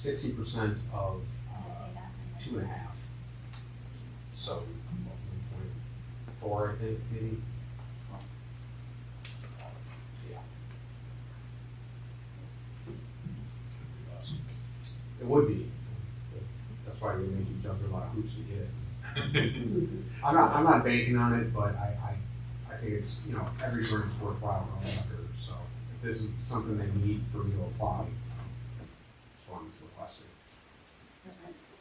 60% of 2.5. So 1.4, I think, maybe. Yeah. It would be. That's why we make you jump through a lot of hoops to get it. I'm not banking on it, but I think it's, every grant is worthwhile going after. So if this is something they need for me to apply, that's what I'm requesting.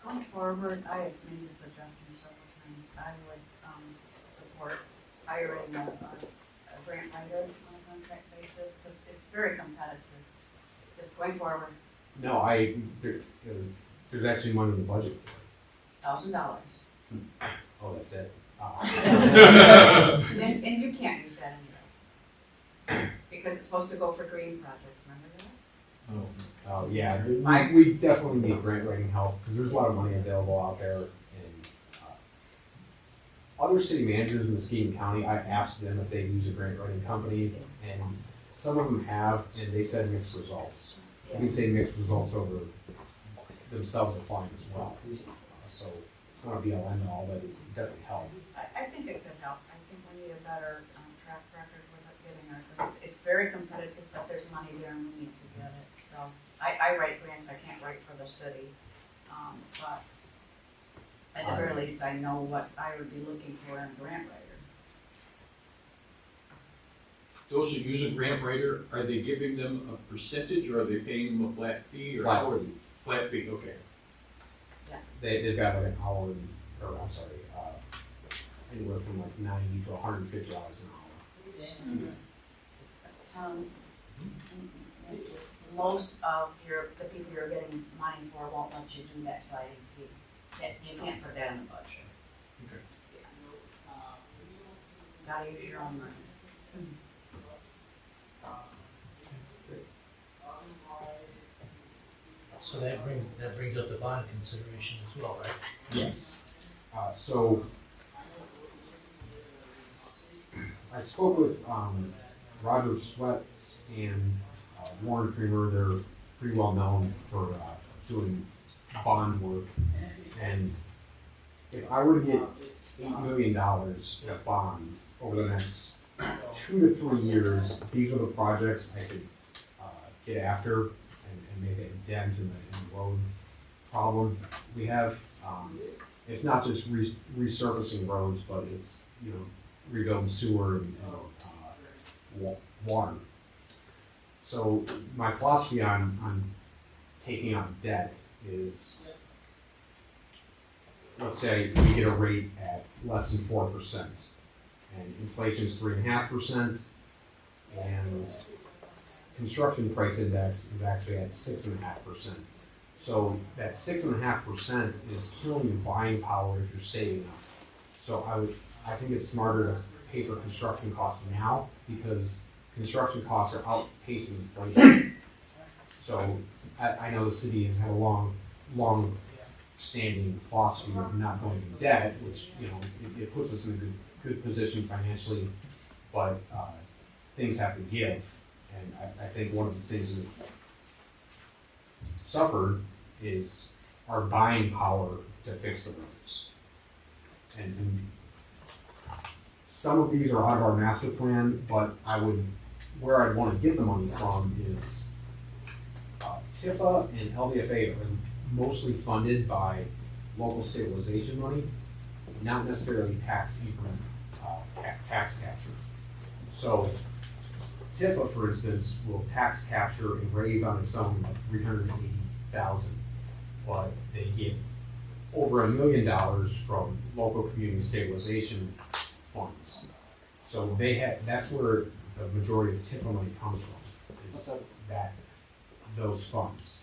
Going forward, I have made a suggestion several times. I would support hiring a grant writer on a contract basis because it's very competitive. Just going forward, No, there's actually money in the budget for it. $1,000. Oh, that's it. And you can't use that anyway. Because it's supposed to go for green projects, remember that? Oh, yeah, we definitely need grant writing help, because there's a lot of money available out there, and other city managers in Muskegon County, I asked them if they use a grant writing company, and some of them have, and they said mixed results. Yeah. We say mixed results over themselves applying as well. So it's not a be all end all, but it can definitely help. I think it could help. I think we need a better track record with it, getting our grants. It's very competitive, but there's money there and we need to get it. So I write grants, I can't write for the city. But at the very least, I know what I would be looking for in a grant writer. Those who use a grant writer, are they giving them a percentage or are they paying them a flat fee? Or Flat how are fee. they- Flat fee, okay. They've got like an hour, anywhere from like $90 to $150 an hour. Most of the people you're getting money for won't let you do that sliding fee. You can't put that in the budget. Okay. Gotta use your own money. So that brings up the bond consideration as well, right? Yes. So I spoke with Roger Sweats and Warren Creamer. They're pretty well known for doing bond work. And if I were to get $8 million in a bond over the next 2 to 3 years, these are the projects I could get after and make a dent in the road problem we have. It's not just resurfacing roads, but it's rebuilding sewer and water. So my philosophy on taking on debt is, let's say we get a rate at less than 4%, and inflation is 3.5%, and construction price index is actually at 6.5%. So that 6.5% is killing your buying power if you're saving up. So I think it's smarter to pay for construction costs now, because construction costs are outpacing inflation. So I know the city has had a long standing philosophy of not going in debt, which it puts us in a good position financially, but things have to give. And I think one of the things that suffered is our buying power to fix the roads. And some of these are out of our master plan, but where I'd want to get the money from is TIFA and LDFA are mostly funded by local stabilization money, not necessarily tax increment, tax capture. So TIFA, for instance, will tax capture and raise on its own like $380,000, but they get over $1 million from local community stabilization funds. So that's where the majority of TIFA money comes from, is those funds.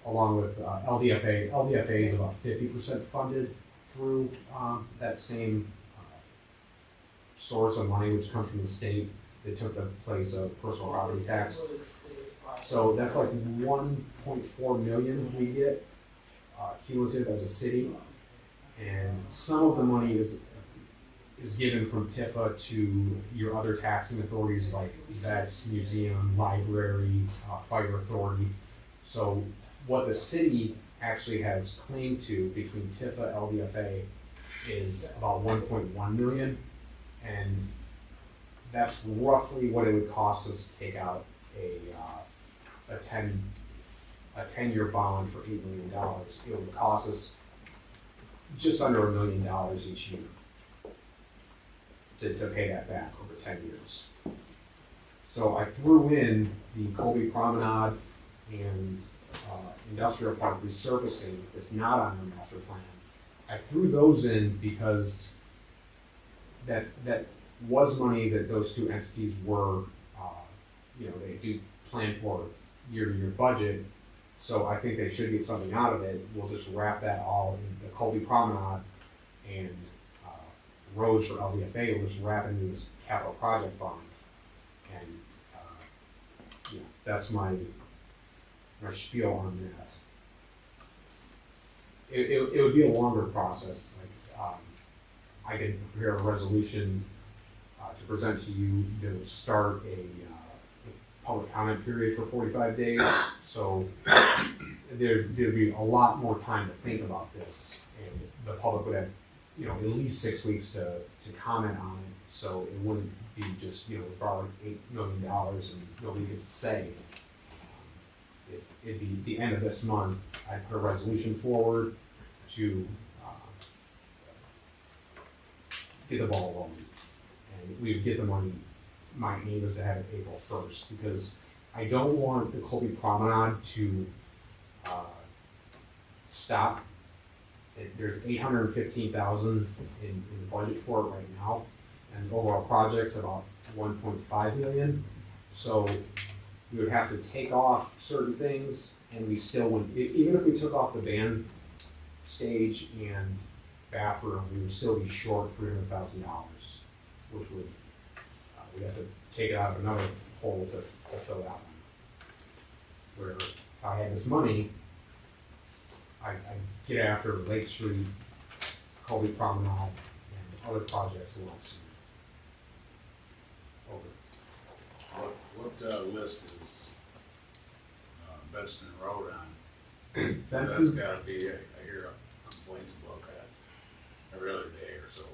Along with LDFA. LDFA is about 50% funded through that same source of money, which comes from the state. They took the place of personal property tax. So that's like 1.4 million we get cumulative as a city. And some of the money is given from TIFA to your other taxing authorities like vets, museum, library, fire authority. So what the city actually has claimed to between Tifa, LDFA is about 1.1 million. And that's roughly what it would cost us to take out a 10-year bond for $8 million. It would cost us just under $1 million each year to pay that back over 10 years. So I threw in the Colby Promenade and Industrial Park resurfacing that's not on our master plan. I threw those in because that was money that those two entities were, they do plan for year-to-year budget. So I think they should get something out of it. We'll just wrap that all in the Colby Promenade and roads for LDFA. We'll just wrap into this capital project bond. And that's my spiel on that. It would be a longer process. I could prepare a resolution to present to you that would start a public comment period for 45 days. So there'd be a lot more time to think about this, and the public would have, at least 6 weeks to comment on it. So it wouldn't be just, we borrowed $8 million and nobody gets to say. It'd be the end of this month. I'd put a resolution forward to get the ball rolling, and we would get the money. My aim is to have it April 1st, because I don't want the Colby Promenade to stop. There's $815,000 in the budget for it right now, and the overall project's about $1.5 million. So we would have to take off certain things, and we still wouldn't, even if we took off the band stage and bathroom, we would still be short $300,000, which would, we'd have to take it out of another hole to fill that one. Where if I had this money, I'd get after Lake Street, Colby Promenade, and other projects a lot sooner. Over. What list is Benson Road on? That's That's gotta be, I hear complaints about that every other day or so.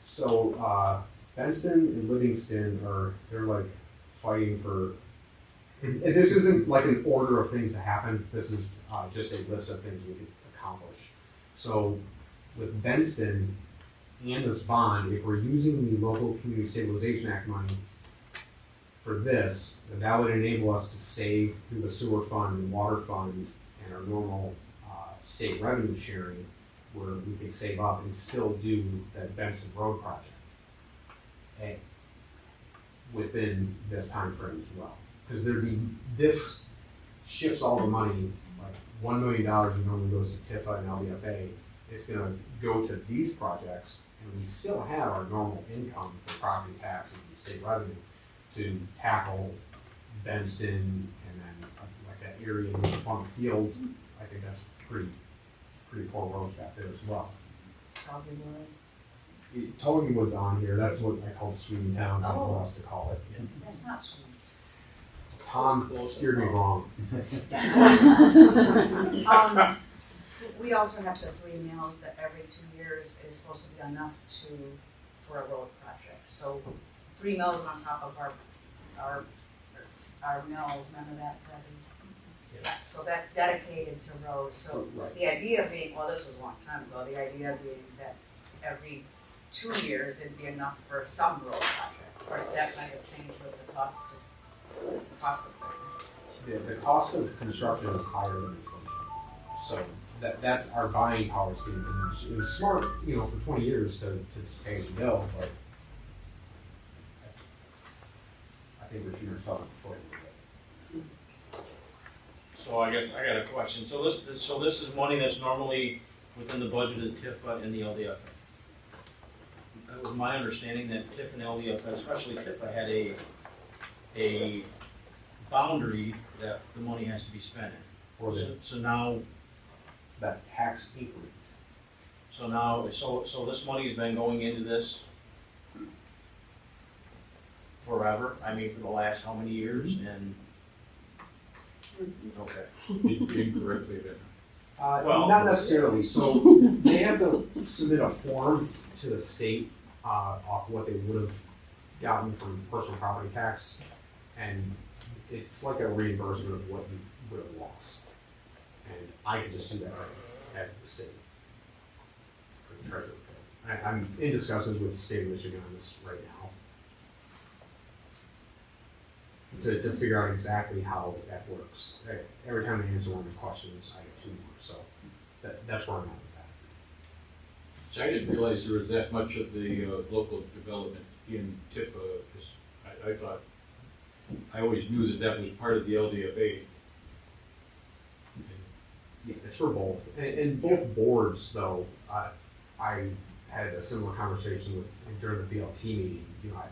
So, Benston and Livingston they're like fighting for, and this isn't like an order of things to happen, this is just a list of things we could accomplish. So, with Benston and this bond, if we're using the local community stabilization act money for this, then that would enable us to save through the sewer fund and water fund and our normal state revenue sharing, where we could save up and still do that Benson Road project within this time frame as well. Because this shifts all the money, like $1 million normally goes to TIFA and LDFA, it's gonna go to these projects, and we still have our normal income for property taxes and state revenue to tackle Benson and then like that area in the farm field. I think that's pretty poor roads back there as well. Tony was on here, that's what I called Sweeney Town, I don't know what else to call it. That's not sweet. Tom steered me wrong. We also have the 3 mills that every 2 years is supposed to be enough for a road project. So 3 mills on top of our mills, remember that, Debbie? Yeah. So that's dedicated to roads. So Right. the idea being, well, this was a long time ago, the idea being that every 2 years it'd be enough for some road project. Of course, that might have changed with the cost of The cost of construction is higher than inflation. So that's our buying power is getting diminished. It was smart, for 20 years to just pay as you go, but I think we're shooting ourselves in the foot a little bit. So I guess I got a question. So this is money that's normally within the budget of the TIFA and the LDFA. It was my understanding that TIFA and LDFA, especially TIFA, had a boundary that the money has to be spent For in. So now, that tax increment. so this money's been going into this forever. I mean, for the last how many years? And Okay. Incorrectly then. Well- Not necessarily, so they have to submit a form to the state, off what they would have gotten from personal property tax. And it's like a reimbursement of what you would have lost. And I could just do that as the city. For the treasurer. I'm in discussions with the state of Michigan on this right now. To figure out exactly how that works. Every time I answer one of the questions, I get two more, so that's where I'm at with that. So I didn't realize there was that much of the local development in Tifa. I thought, I always knew that was part of the LDFA. Yeah, it's for both. And both boards, though, I had a similar conversation with during the BLT meeting. You know,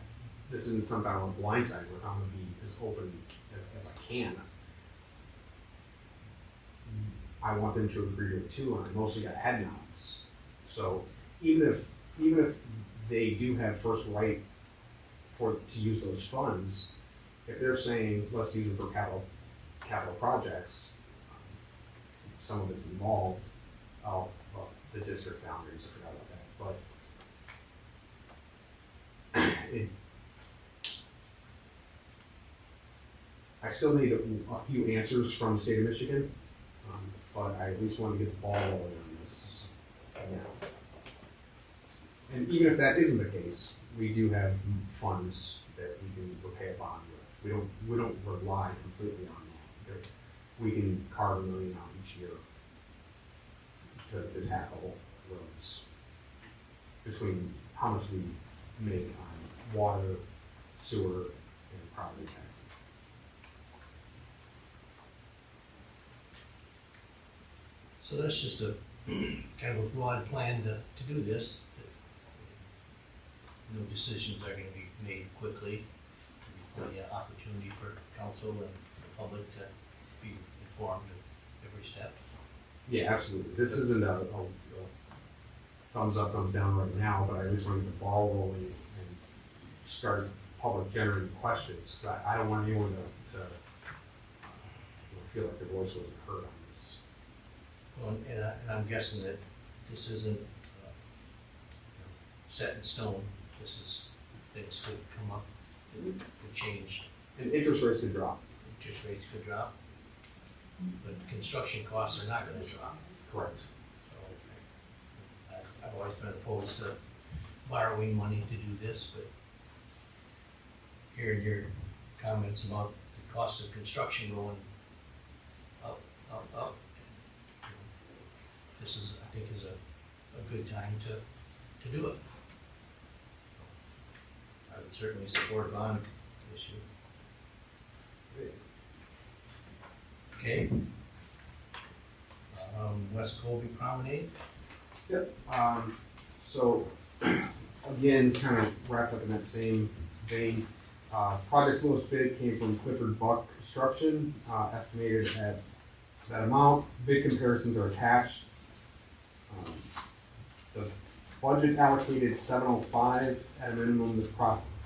this isn't something I want to blindside with. I'm going to be as open as I can. I want them to agree to it too, and I mostly got head nods. So even if they do have first right to use those funds, if they're saying let's use it for capital projects, some of it's involved. Well, the district boundaries, I forgot about that, but I still need a few answers from the state of Michigan, but I at least want to get the ball rolling on this now. And even if that isn't the case, we do have funds that we can repay a bond with. We don't rely completely on that. We can carve $1 million out each year to tackle roads between how much we make on water, sewer, and property taxes. So that's just a kind of a broad plan to do this. No decisions are gonna be made quickly. There'll be plenty of opportunity for council and the public to be informed of every step. Yeah, absolutely. This isn't a thumbs up, thumbs down right now, but I just want to get the ball rolling and start public generating questions, because I don't want anyone to feel like their voice wasn't heard on this. Well, and I'm guessing that this isn't set in stone. This is, things could come up, could change, And interest rates could drop. interest rates could drop, but construction costs are not gonna drop. Correct. So I've always been opposed to borrowing money to do this, but hearing your comments about the cost of construction going up, this is, I think, is a good time to do it. I would certainly support a bond issue. Okay. West Colby Promenade. Yep. So again, it's kind of wrapped up in that same vein. Project's lowest bid came from Clifford Buck Construction, estimated at that amount. Bid comparisons are attached. The budget allocated $705 at a minimum. This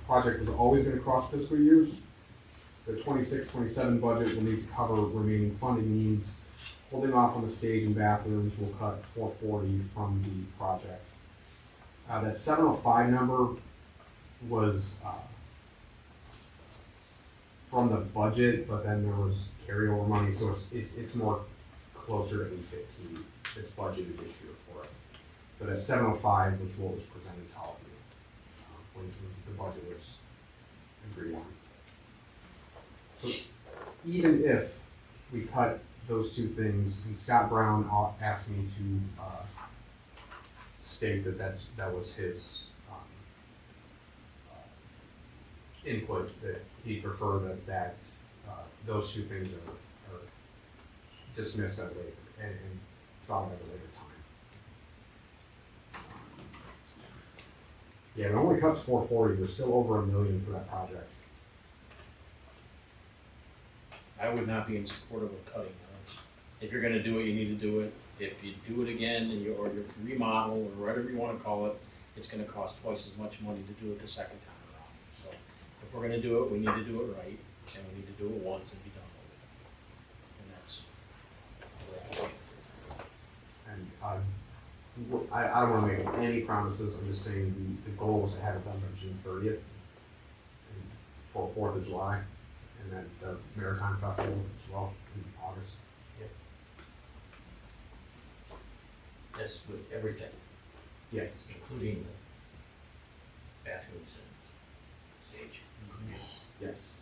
project was always going to cross fiscal years. The 26-27 budget will need to cover remaining funding needs. Holding off on the stage and bathrooms will cut $440 from the project. That 705 number was from the budget, but then there was carryover money, so it's more closer to 815. It's budgeted this year for it. But that 705 was what was presented to all of you when the budget was agreed on. So even if we cut those two things, and Scott Brown asked me to state that that was his input, that he preferred that those two things are dismissed at later and thought of at a later time. Yeah, it only cuts 440. We're still over $1 million for that project. I would not be in support of a cutting. If you're gonna do it, you need to do it. If you do it again and you remodel or whatever you wanna call it, it's gonna cost twice as much money to do it the second time around. So if we're gonna do it, we need to do it right, and we need to do it once and be done with it. I don't wanna make any promises, I'm just saying the goal was to have it done by June 30th. For 4th of July, and then the Maritime Festival as well in August. That's with everything, Yes. including the bathrooms and stage. Yes.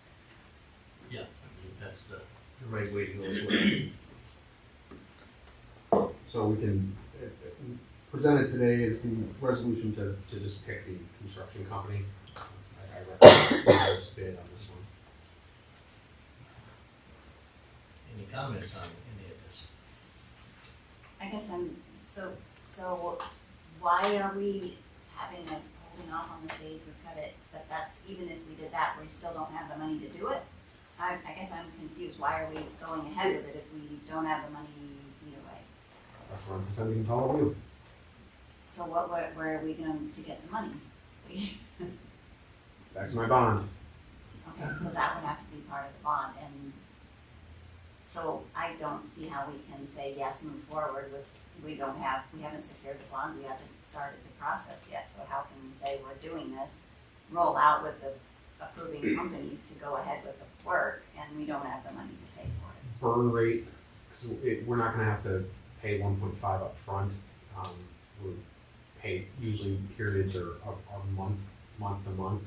Yeah, I believe that's the right way to go as well. So we can, present it today as the resolution to just pick the construction company. I recommend the lowest bid on this one. Any comments on any of this? I guess so why are we having a holding off on the stage, we cut it, but that's, even if we did that, we still don't have the money to do it? I guess I'm confused, why are we going ahead with it if we don't have the money either way? That's what I'm presenting to all of you. So where are we going to get the money? That's my bond. Okay, so that would have to be part of the bond, and so I don't see how we can say, yes, move forward with, we haven't secured the bond, we haven't started the process yet, so how can we say we're doing this, roll out with the approving companies to go ahead with the work, and we don't have the money to pay for it? Burn rate, because we're not gonna have to pay 1.5 up front. We pay, usually periods are month to month.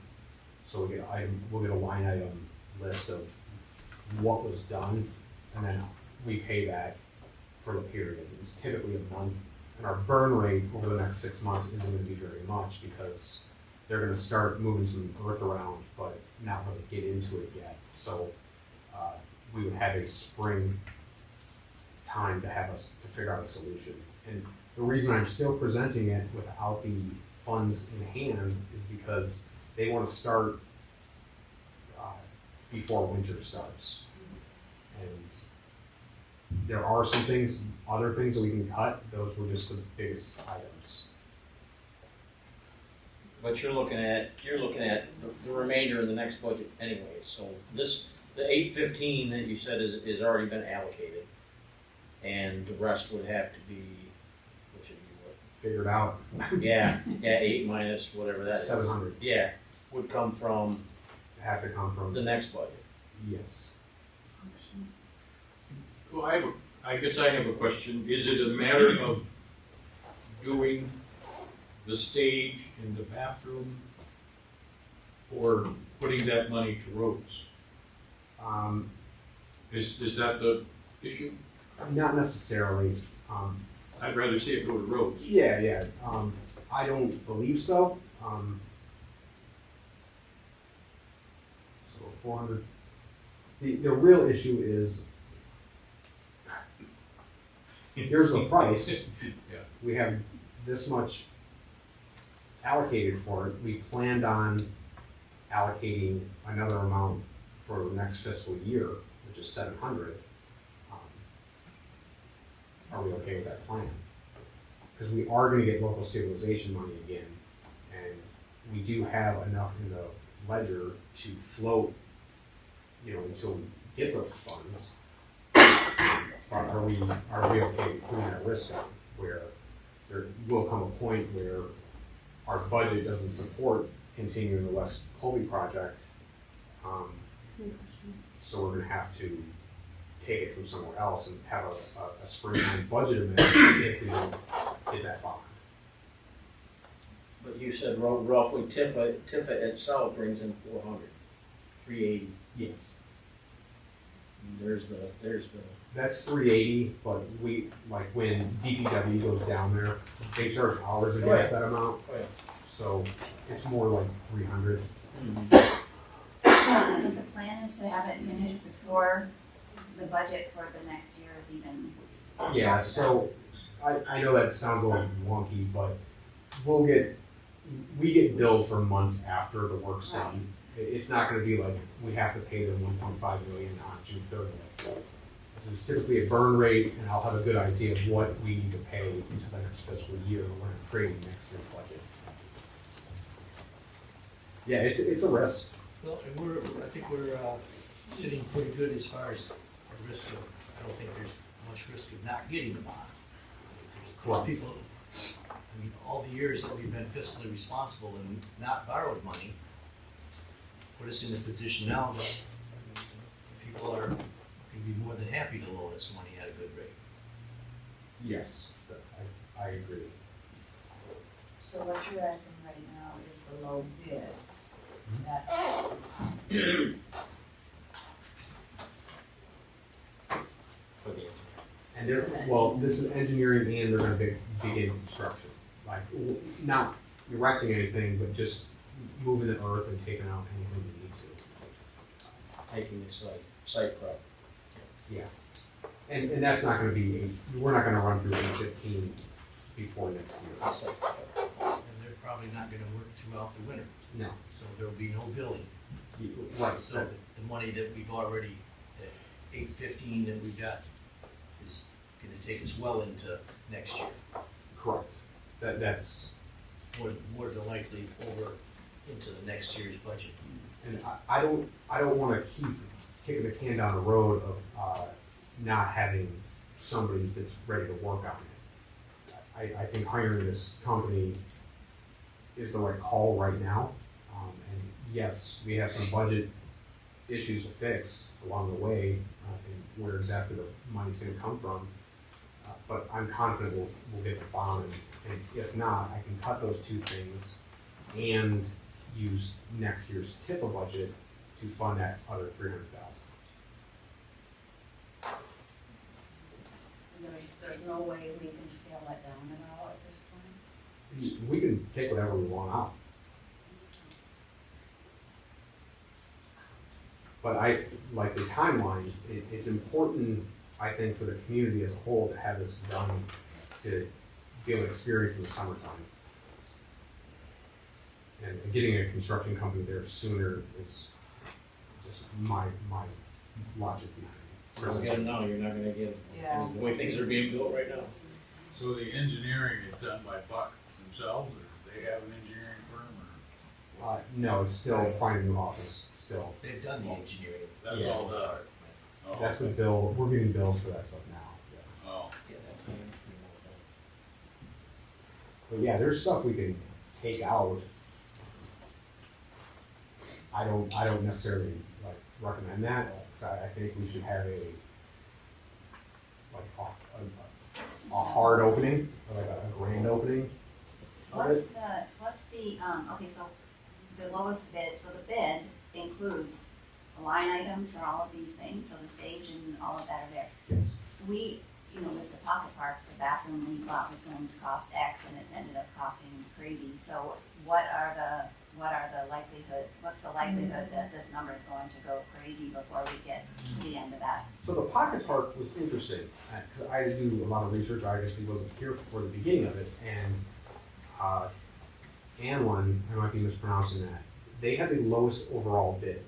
So we'll get a line item list of what was done, and then we pay that for the period. It's typically a month, and our burn rate over the next 6 months isn't gonna be very much because they're gonna start moving some earth around, but not really get into it yet. So we would have a spring time to figure out a solution. And the reason I'm still presenting it without the funds in hand is because they want to start before winter starts. And there are some things, other things that we can cut. Those were just the biggest items. But you're looking at the remainder of the next budget anyway, so the 815 that you said is already been allocated. And the rest would have to be, what should be what? Figured out. Yeah, 8 minus whatever that is. 700. Yeah, would come from Have to come from the next budget. yes. Well, I guess I have a question. Is it a matter of doing the stage and the bathroom, or putting that money to roads? Is that the issue? Not necessarily. I'd rather see it go to roads. Yeah. I don't believe so. So 400. The real issue is here's the price. Yeah. We have this much allocated for it. We planned on allocating another amount for the next fiscal year, which is 700. Are we okay with that plan? Because we are going to get local stabilization money again, and we do have enough in the ledger to float, until we get those funds. But are we okay putting that risk on, where there will come a point where our budget doesn't support continuing the West Colby project, so we're going to have to take it from somewhere else and have a springtime budget amendment if we don't hit that bond. But you said roughly Tifa itself brings in 400, 380. Yes. And there's the. That's 380, but when DPW goes down there, they charge hours against that amount. Oh, yeah. So it's more like 300. The plan is to have it finished before the budget for the next year is even. Yeah, so I know that sounds a little wonky, but we get billed for months after the work's done. It's not gonna be like we have to pay them 1.5 million on June 30th. There's typically a burn rate, and I'll have a good idea of what we need to pay into the next fiscal year when I'm creating next year's budget. Yeah, it's a risk. Well, and I think we're sitting pretty good as far as the risk of, I don't think there's much risk of not getting the bond. I think Correct. People, I mean, all the years that we've been fiscally responsible and not borrowed money, put us in a position now that people are, could be more than happy to loan us money at a good rate. Yes, I agree. So what you're asking right now is the low bid. That's, For the engineer. And they're, well, this is engineering and they're gonna begin construction. Like, not erecting anything, but just moving the earth and taking out anything we need to. Taking the site prep. Yeah. And that's not gonna be, we're not gonna run through 815 before next year. Site prep. And they're probably not gonna work throughout the winter, No. so there'll be no billing. Right, So the money that we've already, that 815 that we've got is gonna take us well into next year. correct. That's, More than likely over into the next year's budget. and I don't wanna keep kicking the can down the road of, not having somebody that's ready to work on it. I think hiring this company is the right call right now. And yes, we have some budget issues to fix along the way, and where exactly the money's gonna come from. But I'm confident we'll get the bond, and if not, I can cut those two things and use next year's TIPA budget to fund that other 300,000. there's no way we can scale that down at all at this point? We can take whatever we want out. But like the timeline, it's important, I think, for the community as a whole to have this done, to be able to experience in the summertime. And getting a construction company there sooner is just my logic behind it. If you don't get them now, you're not gonna get them. Yeah. The way things are being built right now. So the engineering is done by Buck themselves, or do they have an engineering firm, or No, it's still finding a new office, still. They've done the engineering. that's Yeah. all done? Oh, That's the bill, we're getting bills for that stuff now. Yeah. Oh, Yeah, that's what I'm But yeah, there's stuff we can take out. I don't necessarily like recommend that, 'cause I think we should have a hard opening, or like a grand opening of it. What's the, okay, so the lowest bid, so the bid includes the line items for all of these things, so the stage and all of that are there. Yes. We, with the pocket park, the bathroom we thought was going to cost X and it ended up costing crazy. So what's the likelihood that this number is going to go crazy before we get to the end of that? So the pocket park was interesting, because I had to do a lot of research, I obviously wasn't here for the beginning of it, and Anlin, I might be mispronouncing that, they had the lowest overall bid.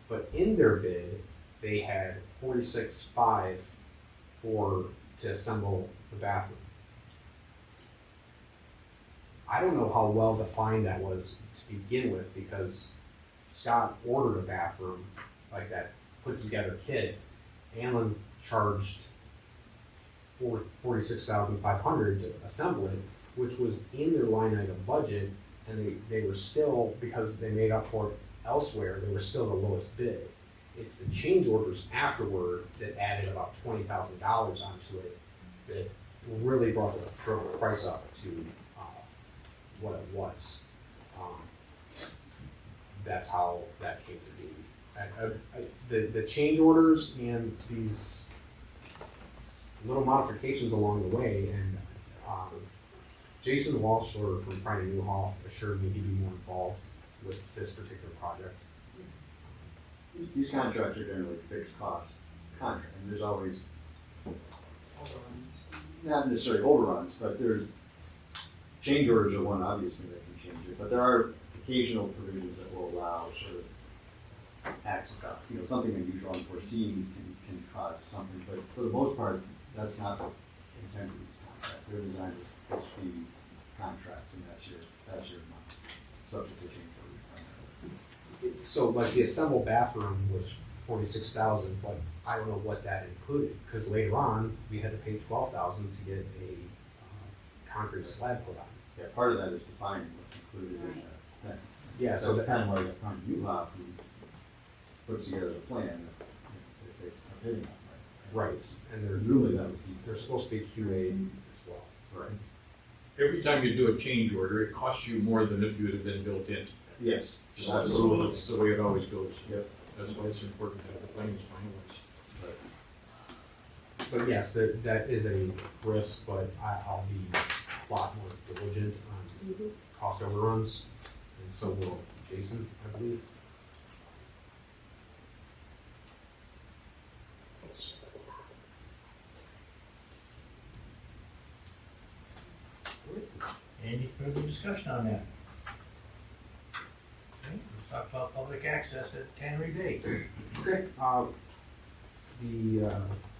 But in their bid, they had 46.5 to assemble the bathroom. I don't know how well defined that was to begin with, because Scott ordered a bathroom like that put together kit. Anlin charged $46,500 to assemble it, which was in their line item budget, and they were still, because they made up for it elsewhere, they were still the lowest bid. It's the change orders afterward that added about $20,000 onto it that really brought the price up to what it was. That's how that came to be. The change orders and these little modifications along the way, and Jason Walshler from Friday Newhoff assured me he'd be more involved with this particular project. These contracts are generally fixed cost contracts, and there's always, not necessarily overruns, but there's, change orders are one obviously that can change it, but there are occasional provisions that will allow sort of accident, something unusual, unforeseen can cause something, but for the most part, that's not the intent of these contracts. They're designed as supposed to be contracts, and that's your money, subject to change orders primarily. So like the assembled bathroom was 46,000, but I don't know what that included, because later on, we had to pay 12,000 to get a concrete slab put on. Yeah, part of that is defining what's included in that thing. Yeah, So that's kind of why you come to UHOP, who puts together the plan, if they are hitting that, right, and right? they're, Really, that would be. they're supposed to be QA as well. Right. Every time you do a change order, it costs you more than if you had been built in. Yes, Just absolutely. That's the way it always goes. Yep. That's why it's important to have the plans finalized. But yes, that is a risk, but I'll be a lot more diligent on cost overruns, and so will Jason, I believe. Any further discussion on that? Okay, let's talk about public access at Tannery Bay. Okay, the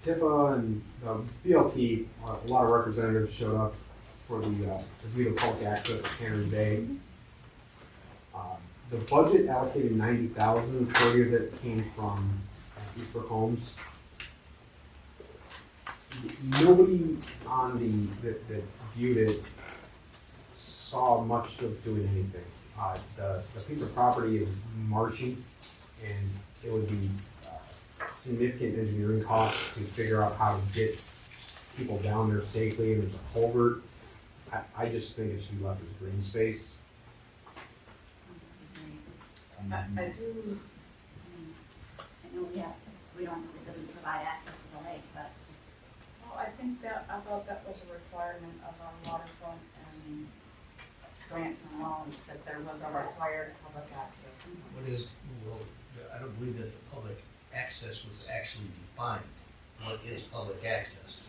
TIFA and the BLT, a lot of representatives showed up for the review of public access at Tannery Bay. The budget allocated 90,000, 30 of it came from Eastbrook Homes. Nobody on that viewed it saw much of doing anything. The piece of property is marshy, and it would be significant engineering costs to figure out how to get people down there safely, and there's a culvert. I just think it should be left as green space. I do, I know we don't, it doesn't provide access to the lake, but it's, well, I thought that was a requirement of our waterfront and grants and loans, that there was a required public access. What is, well, I don't believe that the public access was actually defined. What is public access?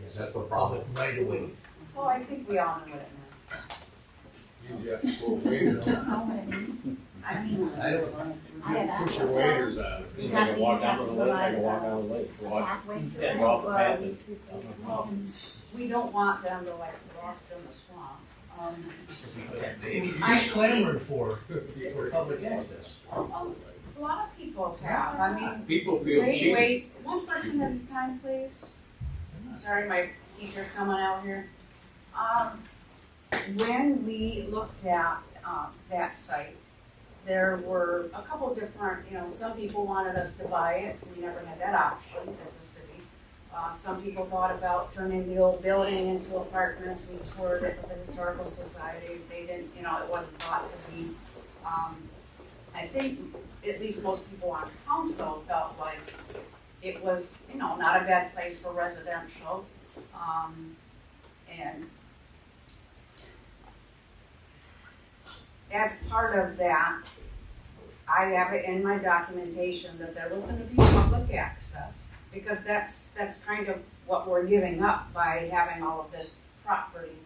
Yes, that's the problem. Public right away. Well, I think we all knew what it meant. You have to quote I waiters. don't know what it means. I mean, I don't, I have Put access your to waiters on. Does that mean walk it has down to to the lake, I provide can walk down the lake. a Walk- pathway to Yeah, it? go off the Or- passage. We don't want them to like lost in the swamp. who's clamoring for public access? A lot of people have, I mean, People feel cheap. wait, one person at a time, please. Sorry, my teacher's coming out here. When we looked at, that site, there were a couple different, some people wanted us to buy it, we never had that option as a city. Some people thought about turning the old building into apartments, we toured it with the Historical Society, they didn't, it wasn't thought to be. I think at least most people on council felt like it was, not a bad place for residential. And as part of that, I have it in my documentation that there was gonna be public access, because that's kind of what we're giving up by having all of this property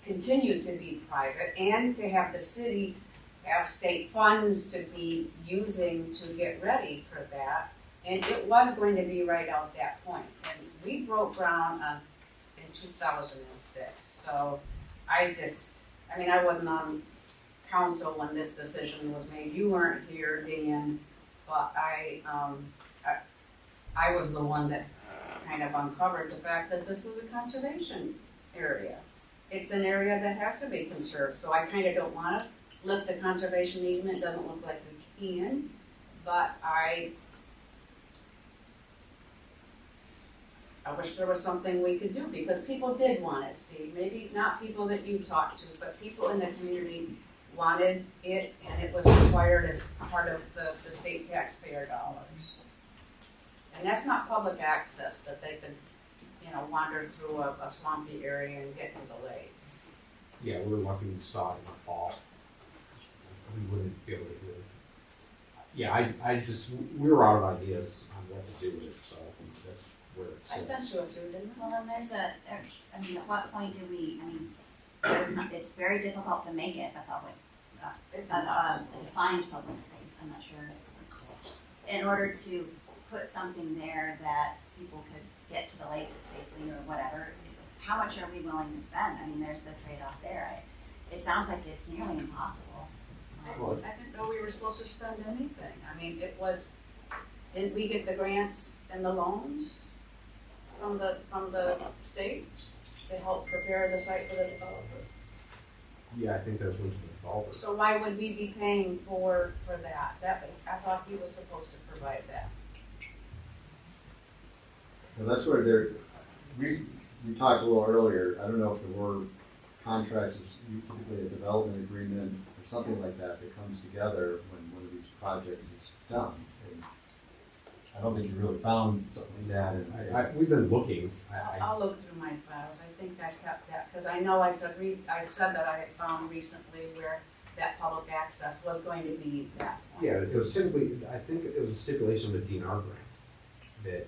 continue to be private, and to have the city have state funds to be using to get ready for that. And it was going to be right out that point, and we broke ground in 2006, so I wasn't on council when this decision was made. You weren't here, Dan, but I was the one that kind of uncovered the fact that this was a conservation area. It's an area that has to be conserved, so I kind of don't want to lift the conservation easement. It doesn't look like we can, but I wish there was something we could do, because people did want it, Steve. Maybe not people that you talked to, but people in the community wanted it, and it was required as part of the state taxpayer dollars. And that's not public access, that they could, wander through a swampy area and get to the lake. Yeah, we were lucky we saw it in the fall. We wouldn't be able to do it. Yeah, we were out of ideas on what to do with it, so that's where it's. I sent you a few, didn't I? Well, and at what point do we, it's very difficult to make it a public, It's a defined public space, I'm not sure. In order to put something there that people could get to the lake safely or whatever, how much are we willing to spend? There's the trade-off there. It sounds like it's nearly impossible. I didn't know we were supposed to spend anything. Didn't we get the grants and the loans from the state? to help prepare the site for the developer. Yeah, I think those went to the developer. So why would we be paying for that? I thought he was supposed to provide that. And that's where there, we talked a little earlier, I don't know if there were contracts, typically a development agreement or something like that that comes together when one of these projects is done. And I don't think you really found something like that. And We've been looking. I'll look through my files. I think I kept that, because I know I said that I had found recently where that public access was going to be that point. Yeah, it was typically, I think it was a stipulation of the DNR grant that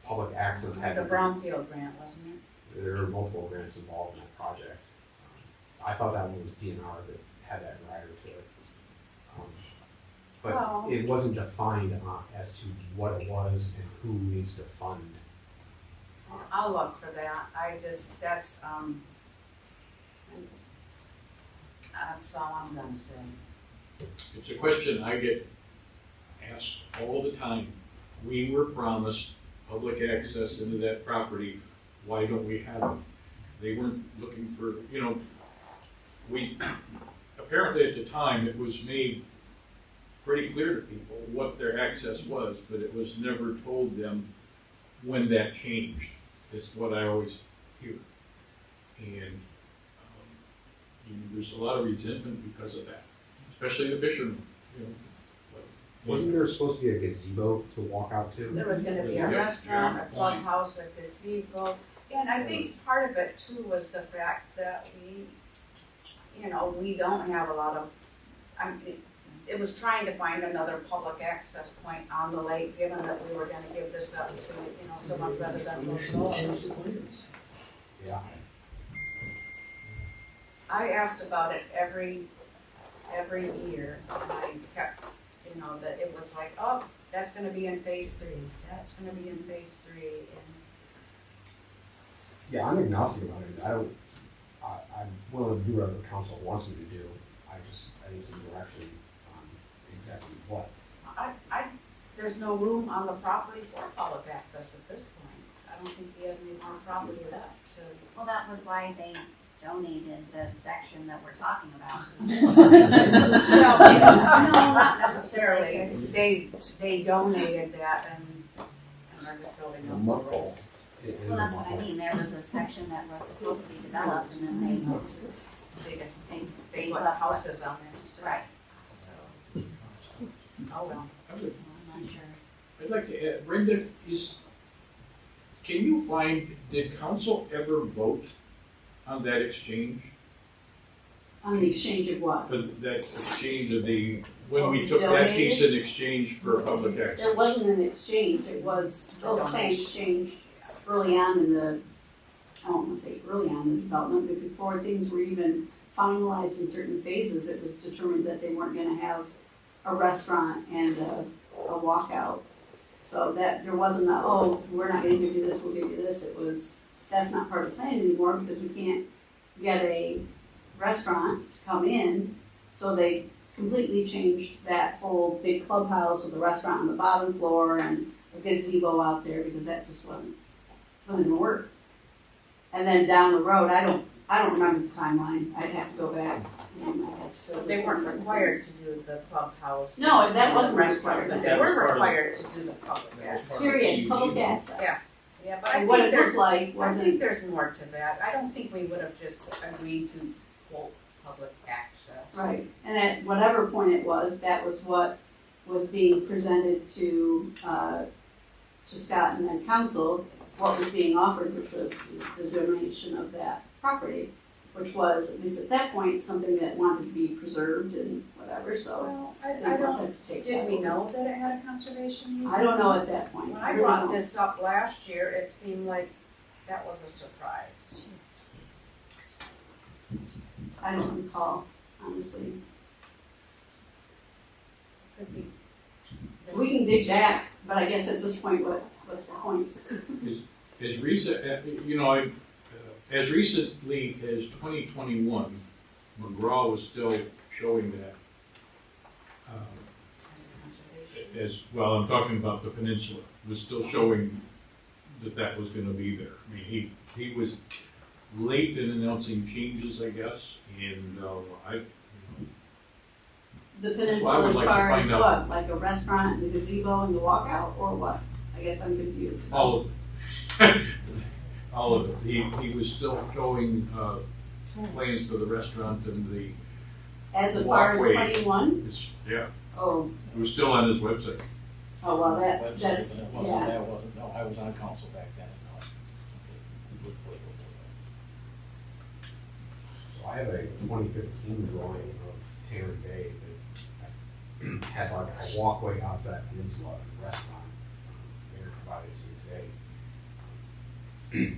public access It had was to a be. brownfield grant, wasn't it? There were multiple grants involved in that project. I thought that one was DNR that had that rider to it. But Well- it wasn't defined as to what it was and who needs to fund. I'll look for that. That's all I'm gonna say. It's a question I get asked all the time. We were promised public access into that property, why don't we have it? They weren't looking for, apparently at the time, it was made pretty clear to people what their access was, but it was never told them when that changed, is what I always hear. And there's a lot of resentment because of that, especially the fishermen, Wasn't there supposed to be a gazebo to walk out to? There was gonna be a Yep. restaurant, a Point. clubhouse, a gazebo, and I think part of it too was the fact that we don't have a lot of, it was trying to find another public access point on the lake, given that we were gonna give this up to, some residential development. Yeah. I asked about it every year, and I kept, that it was like, oh, that's gonna be in phase 3, that's gonna be in phase 3, and Yeah, I'm agnostic about it. I'm willing to do whatever council wants me to do. I need some direction on exactly what. there's no room on the property for public access at this point. I don't think he has any more property left, so. Well, that was why they donated the section that we're talking about. Well, no, not necessarily. They donated that and are just building up more roads. Well, that's what I mean, there was a section that was supposed to be developed and then They put houses on it, so. right, So. Oh, well. I'm not sure. I'd like to add, Brenda, can you find, did council ever vote on that exchange? On the exchange of what? That exchange of when we took that piece in exchange for public There access? wasn't an exchange, it was, those plans changed early on in the, I don't wanna say early on in the development, but before things were even finalized in certain phases, it was determined that they weren't gonna have a restaurant and a walkout. So that, there wasn't a, oh, we're not gonna give you this, we'll give you this, it was, that's not part of the plan anymore, because we can't get a restaurant to come in, so they completely changed that whole big clubhouse with a restaurant on the bottom floor and a gazebo out there, because that just wasn't gonna work. And then down the road, I don't remember the timeline, I'd have to go back, and my head's filled But with they weren't some required things. to do the clubhouse. No, that wasn't Restaurant, required. but they That was were part of required to do the public That was access. part of the Period, PUD. public access. Yeah. Yeah, but I And what think it looked there's, like I think wasn't, there's more to that. I don't think we would have just agreed to quote public access. right, and at whatever point it was, that was what was being presented to Scott and then council, what was being offered, which was the donation of that property, which was, at least at that point, something that wanted to be preserved and whatever, so. Well, they I don't, wanted to take did that we over. know that it had a conservation easement? I don't know at that point. When I really brought don't. this up last year, it seemed like that was a surprise. I don't recall, honestly. Could be. We can dig back, but I guess at this point, what's the point? As recent, as recently as 2021, McGraw was still showing that, As a conservation. as, well, I'm talking about the peninsula, was still showing that was gonna be there. I mean, he was, late in announcing changes, I guess, and, The That's what I peninsula would as like to far as find out. what, like a restaurant, and the gazebo and the walkout, or what? I guess I'm confused. all of it. He was still showing, plans for the restaurant and the, As far as walkway. 21? yeah, Oh, it was still on his website. oh, well, that's, Website, that's, but it wasn't, yeah. that wasn't, no, I was on council back then, no. So I have a 2015 drawing of Tanner Bay that had like a walkway out to that peninsula and a restaurant. Mayor provided to today.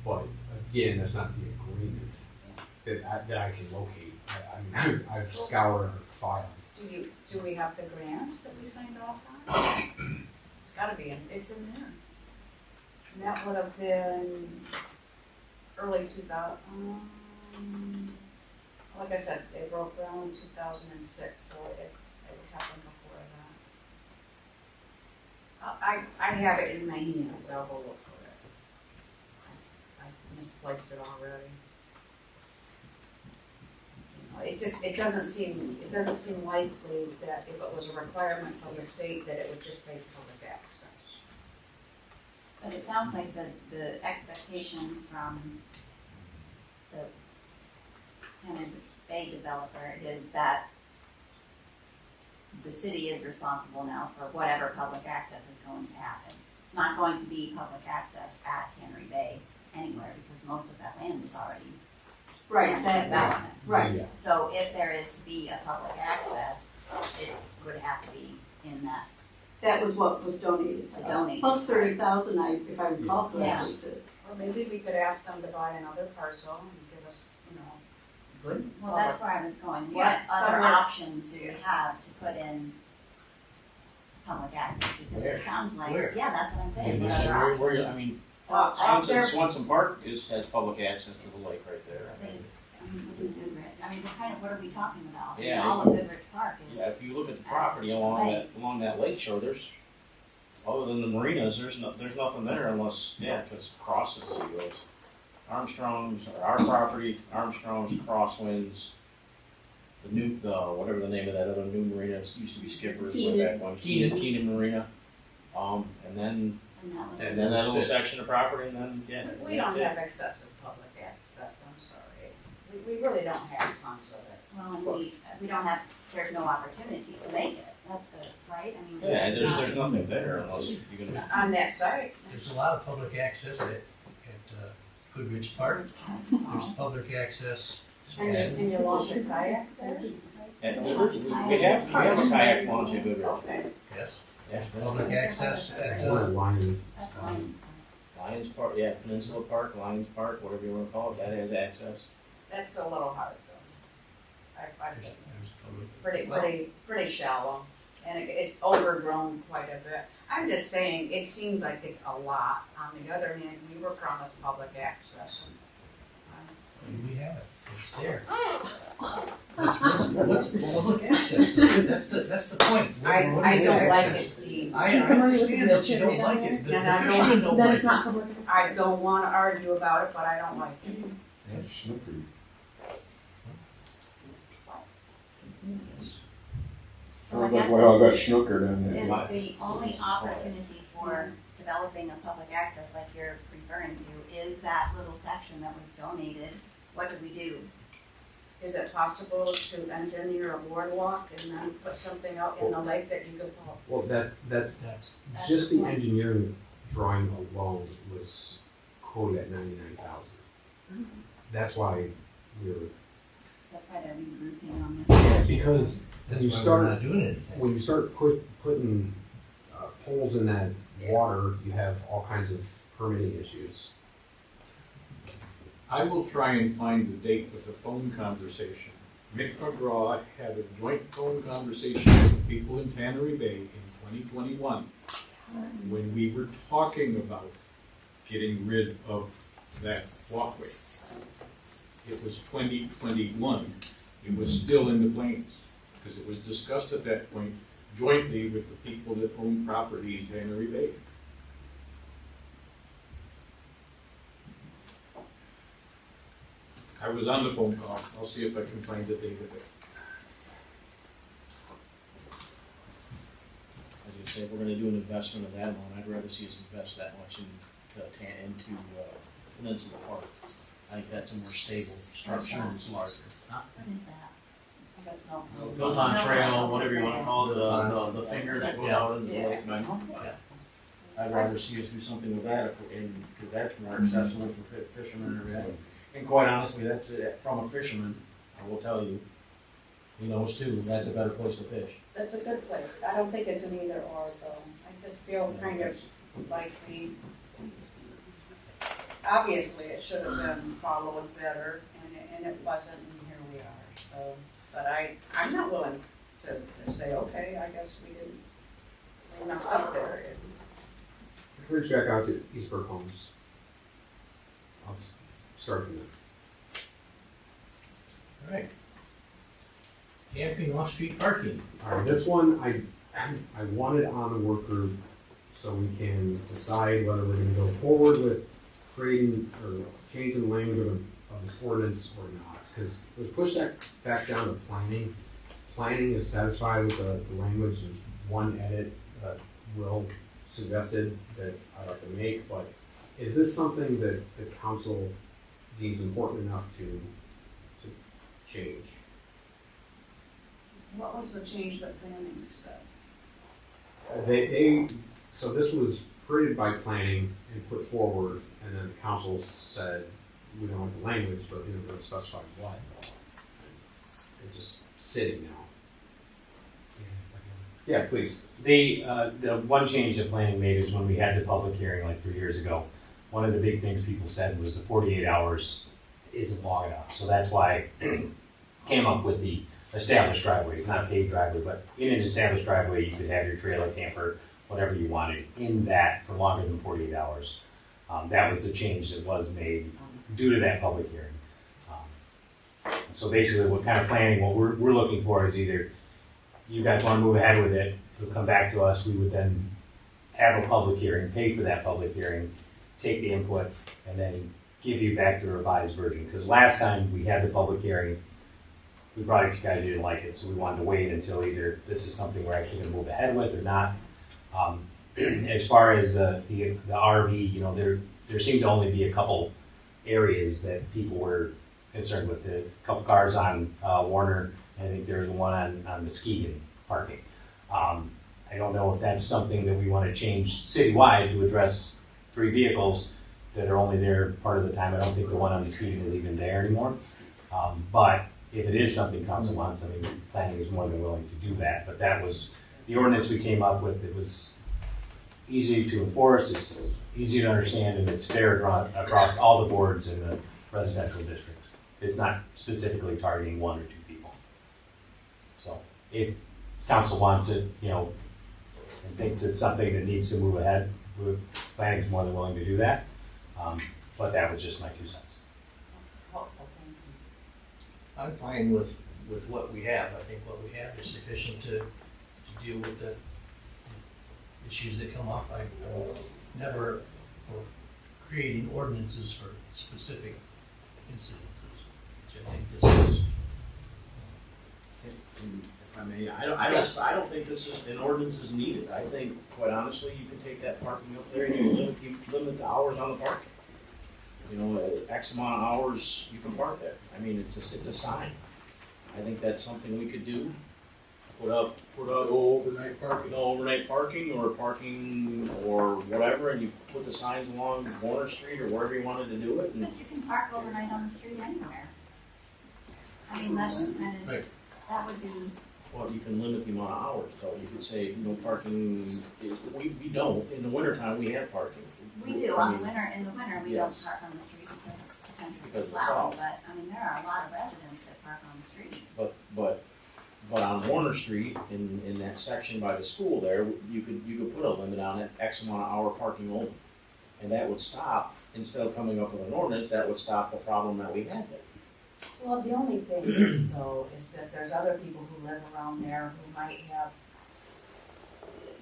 But again, that's not the agreement that I can locate. I mean, I've scoured our files. Do we have the grants that we signed off on? It's gotta be it's in there. And that would have been early 2000, like I said, they broke ground in 2006, so it happened before that. I have it in my hand, I'll go look for it. I misplaced it already. It doesn't seem likely that if it was a requirement from the state, that it would just say public access. But it sounds like the expectation from the tenant bay developer is that the city is responsible now for whatever public access is going to happen. It's not going to be public access at Tannery Bay anywhere because most of that land is already Right, land that, development. right. Yeah. So if there is to be a public access, it would have to be in that. That was what was donated to us. Donated. Plus 30,000, if I recall correctly. Yes. Or maybe we could ask them to buy another parcel and give us, good. Well, that's where I was going. What Yeah, other somewhere- options do you have to put in public access? Because Where? it sounds like, Where? yeah, that's what I'm saying. Yeah, What other where, options? I mean, So out there, Swanson Park has public access to the lake right there. I mean, what is Goodrich? I mean, what are we talking about? Yeah, All of Goodrich Park is. yeah, if you look at the property along that lake shore, there's, other than the marinas, there's nothing there unless, because crosses the goes. Armstrong's, or our property, Armstrong's, Crosswinds, whatever the name of that other new marina, it used to be Skipper's way Keenan. back when, Keenan Marina. And then And that would- that little section of property, and then, We don't that's it. have excessive public access, I'm sorry. We really don't have tons of it. Well, and we don't have, there's no opportunity to make it. That's right? I mean, Yeah, it's not- there's nothing there unless you're gonna. On that site, There's a lot of public access at Goodrich Park. There's public access at, and you launch a kayak there? And we have a kayak launch at Goodrich. Okay. yes, Yes, public access at, Or line, That's fine. Lions Park, Peninsula Park, Lions Park, whatever you wanna call it, that has access. That's a little hard though. I've there's been public. pretty shallow, and it's overgrown quite a bit. I'm just saying, it seems like it's a lot. On the other hand, we were promised public access. We have it, it's there. What's public access? That's the point. I What is don't like it, access? Steve. I understand that you don't like it, the And I don't- fishermen don't like it. public. I don't wanna argue about it, but I don't like it. So I Sounds like guess well, I got snookered in there. if the only opportunity for developing a public access like you're referring to is that little section that was donated, what do we do? Is it possible to engineer a boardwalk and then put something out in the lake that you could pull? well, that's That's, just the engineering drawing alone was quoted at 99,000. That's why we're, That's why they're regrouping on this. because that's you why we're start- not doing anything. when you start putting poles in that water, you have all kinds of permitting issues. I will try and find the date of the phone conversation. Mick McGraw had a joint phone conversation with people in Tannery Bay in 2021 when we were talking about getting rid of that walkway. It was 2021. It was still in the plans because it was discussed at that point jointly with the people that own property in Tannery Bay. I was on the phone call, I'll see if I can find the date of it. As you say, if we're gonna do an investment of that amount, I'd rather see us invest that much into Peninsula Park. I think that's a more stable structure and it's larger. What is that? I guess no. Built on trail, whatever you wanna call it, the finger that goes out into the Yeah. lake, man. Okay. I'd rather see us do something with that, because that's more accessible for fishermen and everything. And quite honestly, that's, from a fisherman, I will tell you, he knows too, that's a better place to fish. That's a good place. I don't think it's an either or though. I just feel kind of like obviously it should have been followed better and it wasn't and here we are. So, but I'm not willing to say, okay, I guess we messed up there. Reach back out to Eastbrook Homes. I'll just start from there. All right. Camping off-street parking. All right, this one, I wanted on the work group so we can decide whether we're gonna go forward with creating or changing the language of this ordinance or not. Because it was pushed back down to planning. Planning is satisfied with the language. There's one edit that Will suggested that I'd like to make, but is this something that the council deems important enough to change? What was the change that planning said? So this was created by planning and put forward, and then the council said, we don't want the language, but didn't really specify what. It's just sitting now. Yeah, please. The one change that planning made is when we had the public hearing like 3 years ago, one of the big things people said was the 48 hours isn't long enough. So that's why I came up with the established driveway, not a paved driveway, but in an established driveway, you could have your trailer, camper, whatever you wanted in that for longer than 48 hours. That was the change that was made due to that public hearing. So basically what kind of planning, what we're looking for is either you guys want to move ahead with it, it'll come back to us, we would then have a public hearing, pay for that public hearing, take the input, and then give you back the revised version. Because last time we had the public hearing, we brought it to you guys, you didn't like it, so we wanted to wait until either this is something we're actually going to move ahead with or not. As far as the RV, there seemed to only be a couple areas that people were concerned with. A couple cars on Warner, and I think there was one on Muskegon parking. I don't know if that's something that we want to change citywide to address 3 vehicles that are only there part of the time. I don't think the one on Muskegon is even there anymore. But if it is something council wants, I mean, planning is more than willing to do that. But that was the ordinance we came up with. It was easy to enforce, it's easy to understand, and it's fair across all the boards in the residential district. It's not specifically targeting 1 or 2 people. So if council wants it, and thinks it's something that needs to move ahead, planning is more than willing to do that. But that was just my 2 cents. Helpful, thank you. I'm fine with what we have. I think what we have is sufficient to deal with the issues that come up. I'm never for creating ordinances for specific incidences, which I think this is. If I may, I don't think an ordinance is needed. I think, quite honestly, you can take that parking up there and you limit the hours on the parking. X amount of hours you can park there. I mean, it's a sign. I think that's something we could do. Put up overnight parking. overnight parking or whatever, and you put the signs along Warner Street or wherever you wanted to do it. And But you can park overnight on the street anywhere. I mean, that's kind of, Right. that would be, well, you can limit the amount of hours. So you could say no parking. We don't. In the wintertime, we have parking. we do, in the winter, we don't Yes. park on the street because it's potentially Because of the loud, crowd. but, I mean, there are a lot of residents that park on the street. But on Warner Street, in that section by the school there, you could put a limit on it, X amount of hour parking only. And that would stop, instead of coming up with an ordinance, that would stop the problem that we had there. Well, the only thing is though, is that there's other people who live around there who might have,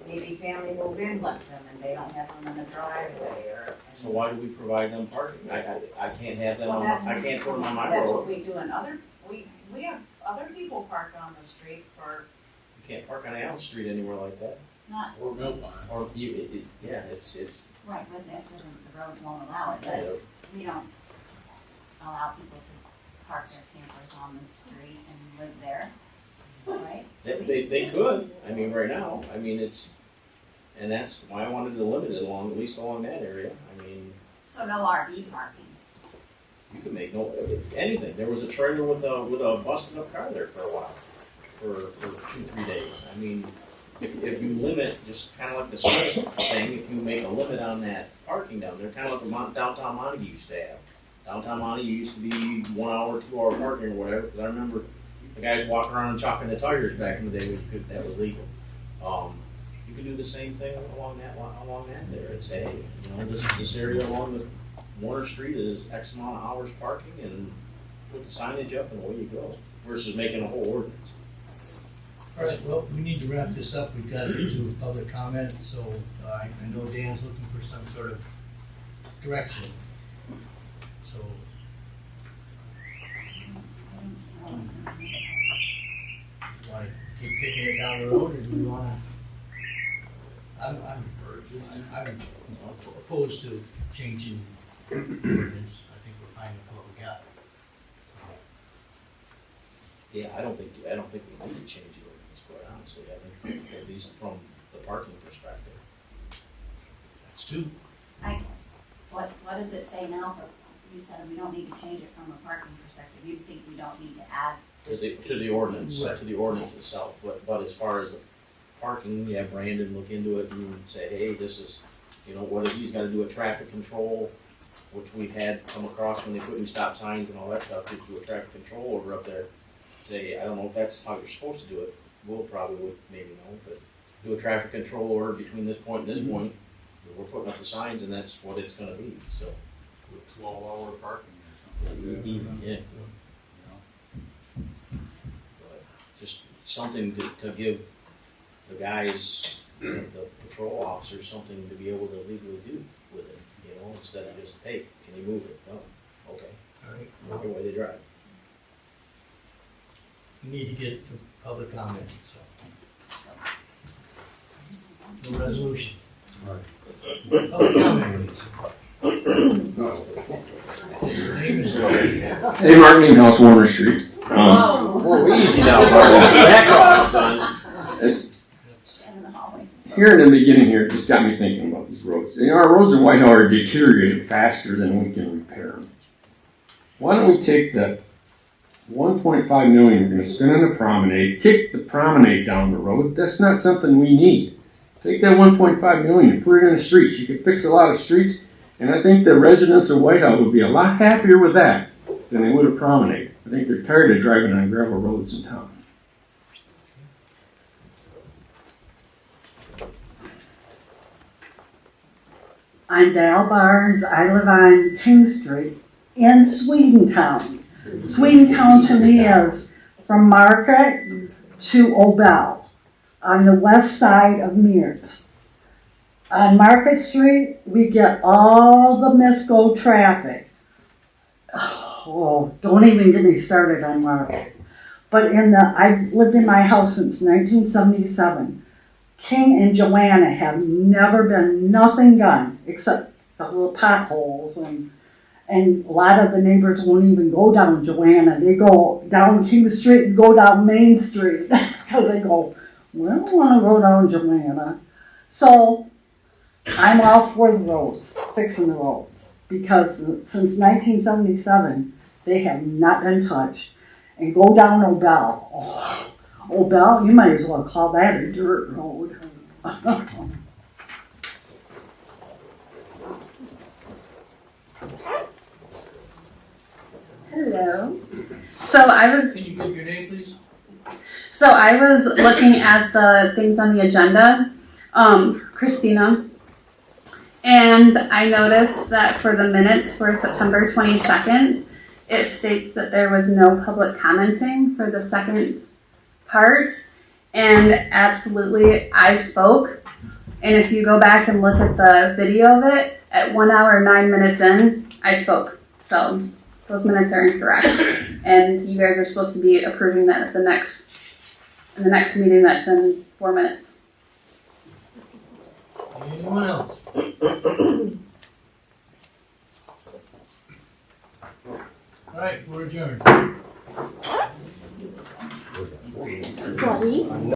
maybe family move in, left them, and they don't have them in the driveway, or. So why do we provide them parking? I can't have them Well, on, I can't put them on my That's what road. we do in other, we have other people parked on the street for, You can't park on Allen Street anywhere like that. Not, Or Mill Pond. Or yeah, it's, right, but this isn't, the road won't allow it, but we don't allow people to park their campers on the street and live there, right? they could, I mean, right now, I mean, and that's why I wanted to limit it along, at least along that area. I mean, So no RV parking. you can make anything. There was a trailer with a busted up car there for a while, for 2-3 days. I mean, if you limit, just kind of like the Smith thing, if you make a limit on that parking down there, kind of like the downtown Montague used to have. Downtown Montague used to be 1 hour, 2 hour parking or whatever, because I remember the guys walking around and chalking the tires back in the day, that was legal. You could do the same thing along that there, and say, hey, you know, this area along the Warner Street is X amount of hours parking, and put the signage up and away you go, versus making a whole ordinance. All right, well, we need to wrap this up. We've got to get to public comment, so I know Dan's looking for some sort of direction. So, do want to keep kicking it down the road, or do we want to? I'm opposed to changing the ordinance. I think we're fine with what we got. Yeah, I don't think we need to change the ordinance, quite honestly. I think, at least from the parking perspective. That's two. What does it say now for, you said we don't need to change it from a parking perspective, you think we don't need to add this? To the ordinance, Right. to the ordinance itself, but as far as the parking, yeah, Brandon look into it and say, hey, this is, you know, whether he's gotta do a traffic control, which we've had come across when they put in stop signs and all that stuff, just do a traffic control order up there. Say, I don't know if that's how you're supposed to do it, Will probably would maybe know, but do a traffic control order between this point and this point, we're putting up the signs and that's what it's gonna be, so. With 12-hour parking or something like that. Yeah. You know? But just something to give the guys, the patrol officers, something to be able to legally do with it, you know, instead of just, hey, can you move it? No, okay, All right. look the way they drive. We need to get to public comment, so. No resolution. Public comment, please. Your name is. Hey, Mark Ninghouse, Warner Street. Whoa, easy now, back off, son. It's, In the hallway. here in the beginning here, it just got me thinking about these roads. You know, our roads in Whitehall are deteriorating faster than we can repair them. Why don't we take the 1.5 million we're gonna spend on the promenade, kick the promenade down the road? That's not something we need. Take that 1.5 million and put it in the streets. You could fix a lot of streets, and I think the residents of Whitehall would be a lot happier with that than they would a promenade. I think they're tired of driving on gravel roads in town. I'm Dal Barnes. I live on King Street in Swedentown. Swedentown to me is from Market to Obel on the west side of Mears. On Market Street, we get all the Misco traffic. Oh, don't even get me started on Market. But I've lived in my house since 1977. King and Joanna have never been nothing done except the little potholes, and a lot of the neighbors won't even go down Joanna. They go down King Street and go down Main Street because they go, we don't want to go down Joanna. So I'm all for the roads, fixing the roads, because since 1977 they have not been touched. And go down Obel. Oh, Obel, you might as well call that a dirt road. Hello. So I was Can you give your name, please? looking at the things on the agenda, Christina, and I noticed that for the minutes for September 22nd, it states that there was no public commenting for the second part, And absolutely, I spoke. And if you go back and look at the video of it, at 1 hour and 9 minutes in, I spoke. So those minutes are incorrect. And you guys are supposed to be approving that at the next meeting that's in 4 minutes. Anyone else? All right, we're adjourned. Sorry.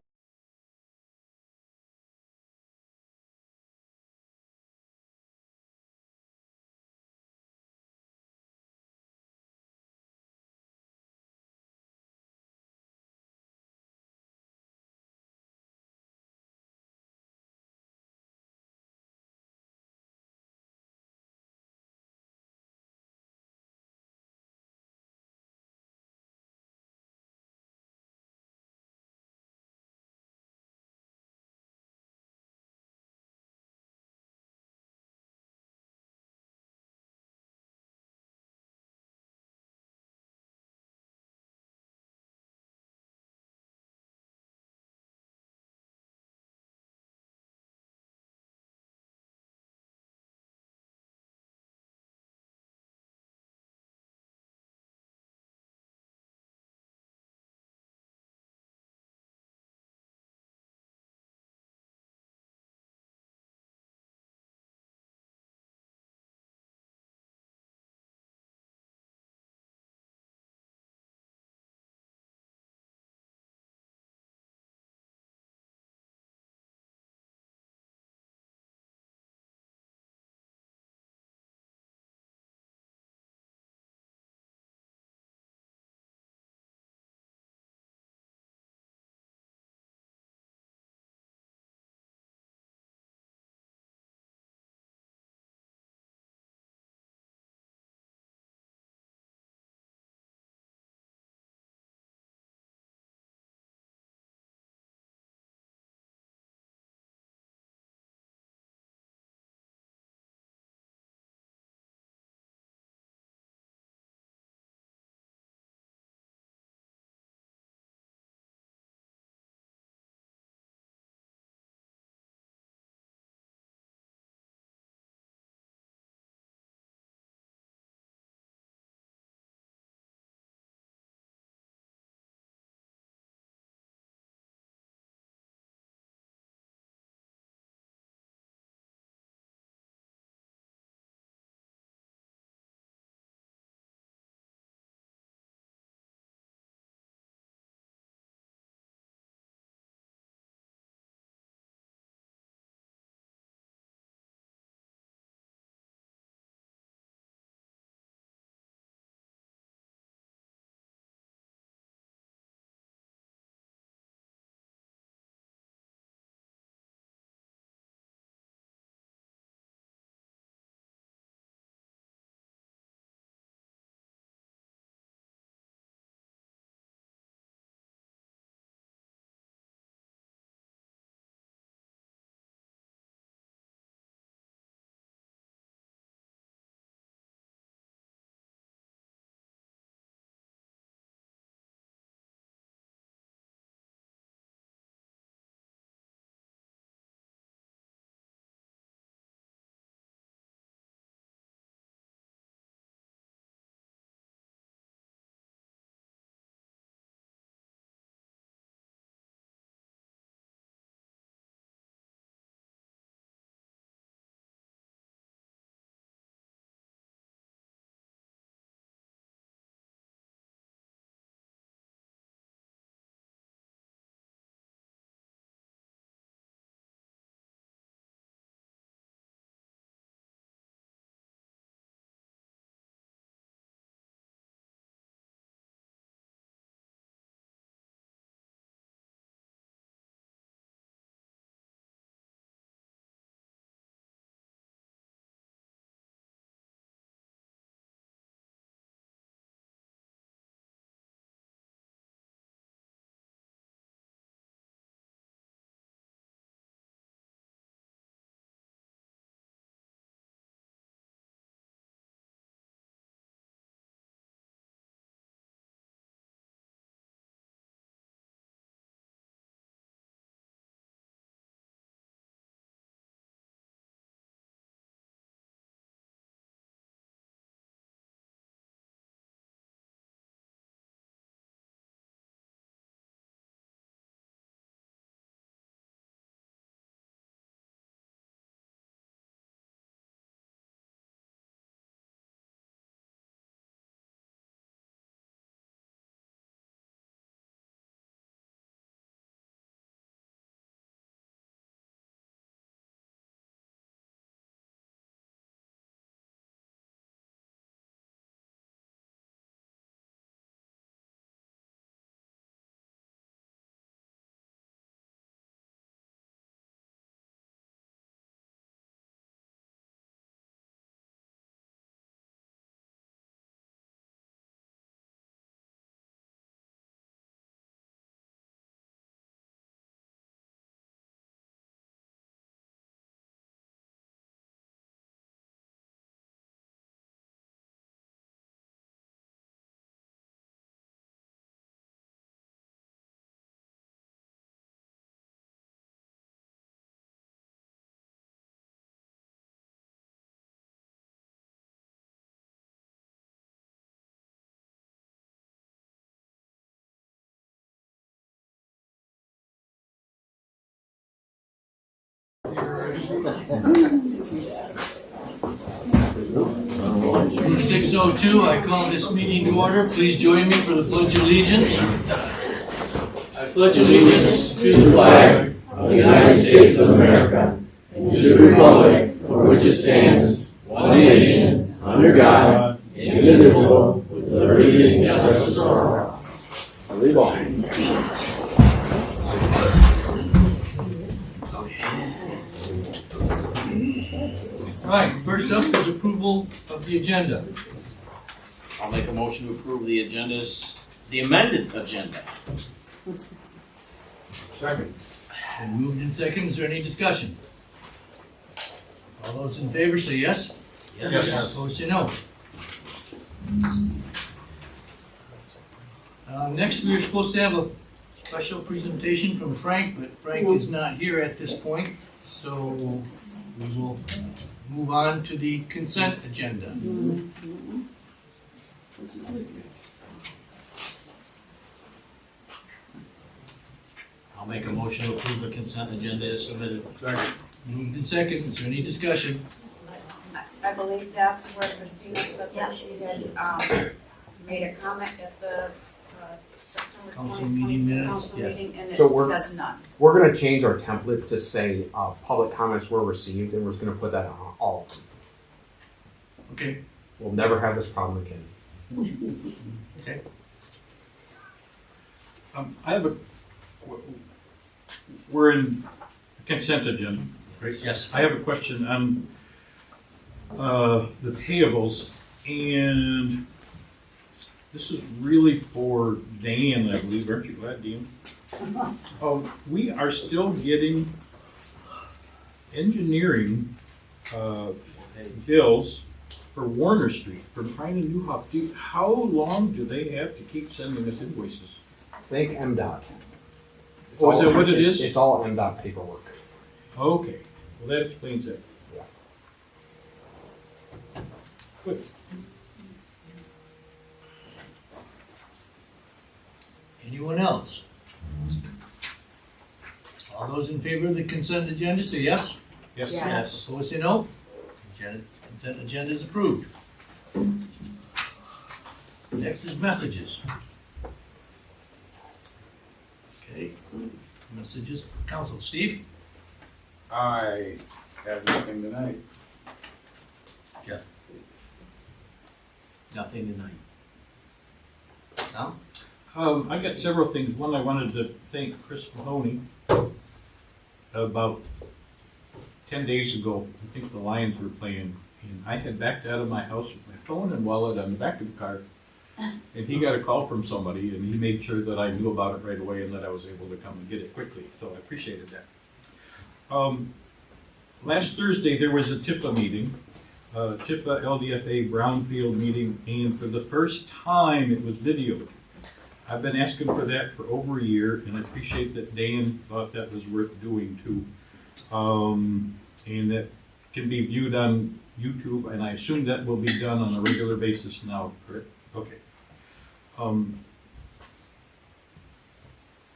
(6:02), I call this meeting to order. Please join me for the Pledge of Allegiance. I pledge allegiance to the flag of the United States of America and to the republic for which it stands, one nation, under God, indivisible, with liberty and justice for all. Live on. All right, first up is approval of the agenda. I'll make a motion to approve the amended agenda. Second. And moved in second, is there any discussion? All those in favor say yes. Yes. Opposed say no. Next, we are supposed to have a special presentation from Frank, but Frank is not here at this point, so we will move on to the consent agenda. I'll make a motion to approve the consent agenda as submitted. Moved in second, is there any discussion? I believe that's where Christina said that she had, made a comment at the, September Council 2020 meeting minutes, council yes. meeting, and So it we're- says none. We're gonna change our template to say, public comments were received, and we're just gonna put that on all of them. Okay. We'll never have this problem again. Okay. I have we're in consent agenda. Great, yes. I have a question on the payables, and this is really for Dan, I believe. Aren't you glad, Dan? We are still getting engineering bills for Warner Street, for Pine and Newhoff. How long do they have to keep sending us invoices? Think MDOT. Oh, is that what it is? It's all MDOT paperwork. Okay, well, that explains it. Yeah. Good. Anyone else? All those in favor of the consent agenda say yes. Yes. Yes. Opposed say no. Consent agenda is approved. Next is messages. Okay, messages, council, Steve? I have nothing tonight. Nothing tonight. Tom? I got several things. One, I wanted to thank Chris Mahoney. About 10 days ago, I think the Lions were playing, and I had backed out of my house with my phone and wallet on the back of the car. And he got a call from somebody, and he made sure that I knew about it right away and that I was able to come and get it quickly. So I appreciated that. Last Thursday, there was a TIFA meeting, TIFA LDFA Brownfield meeting, and for the first time, it was videoed. I've been asking for that for over a year, and I appreciate that Dan thought that was worth doing too. And that can be viewed on YouTube, and I assume that will be done on a regular basis now, correct? Okay.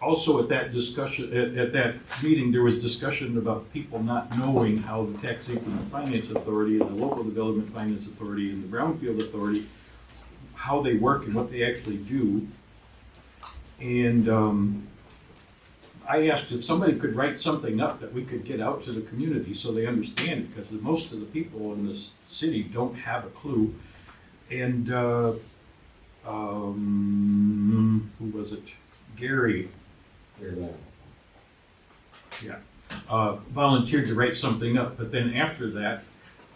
Also, at that discussion, at that meeting, there was discussion about people not knowing how the Taxation and Finance Authority, and the Local Development Finance Authority, and the Brownfield Authority, how they work and what they actually do. And I asked if somebody could write something up that we could get out to the community so they understand, because most of the people in this city don't have a clue. And who was it? Gary. Yeah. Volunteered to write something up, but then after that,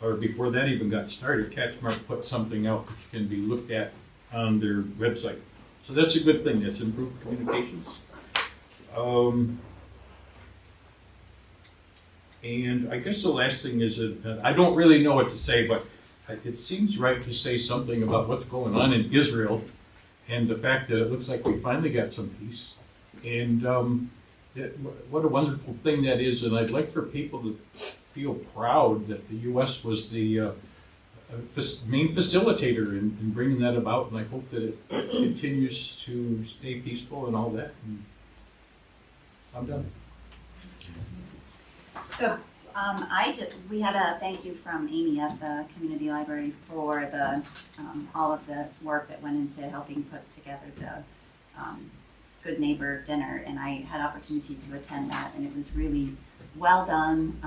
or before that even got started, CatchMark put something out which can be looked at on their website. So that's a good thing. That's improved communications. And I guess the last thing is that I don't really know what to say, but it seems right to say something about what's going on in Israel and the fact that it looks like we finally got some peace. And what a wonderful thing that is. And I'd like for people to feel proud that the U.S. was the main facilitator in bringing that about. And I hope that it continues to stay peaceful and all that. And I'm done. We had a thank you from Amy at the community library for the, all of the work that went into helping put together the, Good Neighbor dinner, and I had opportunity to attend that, and it was really well done,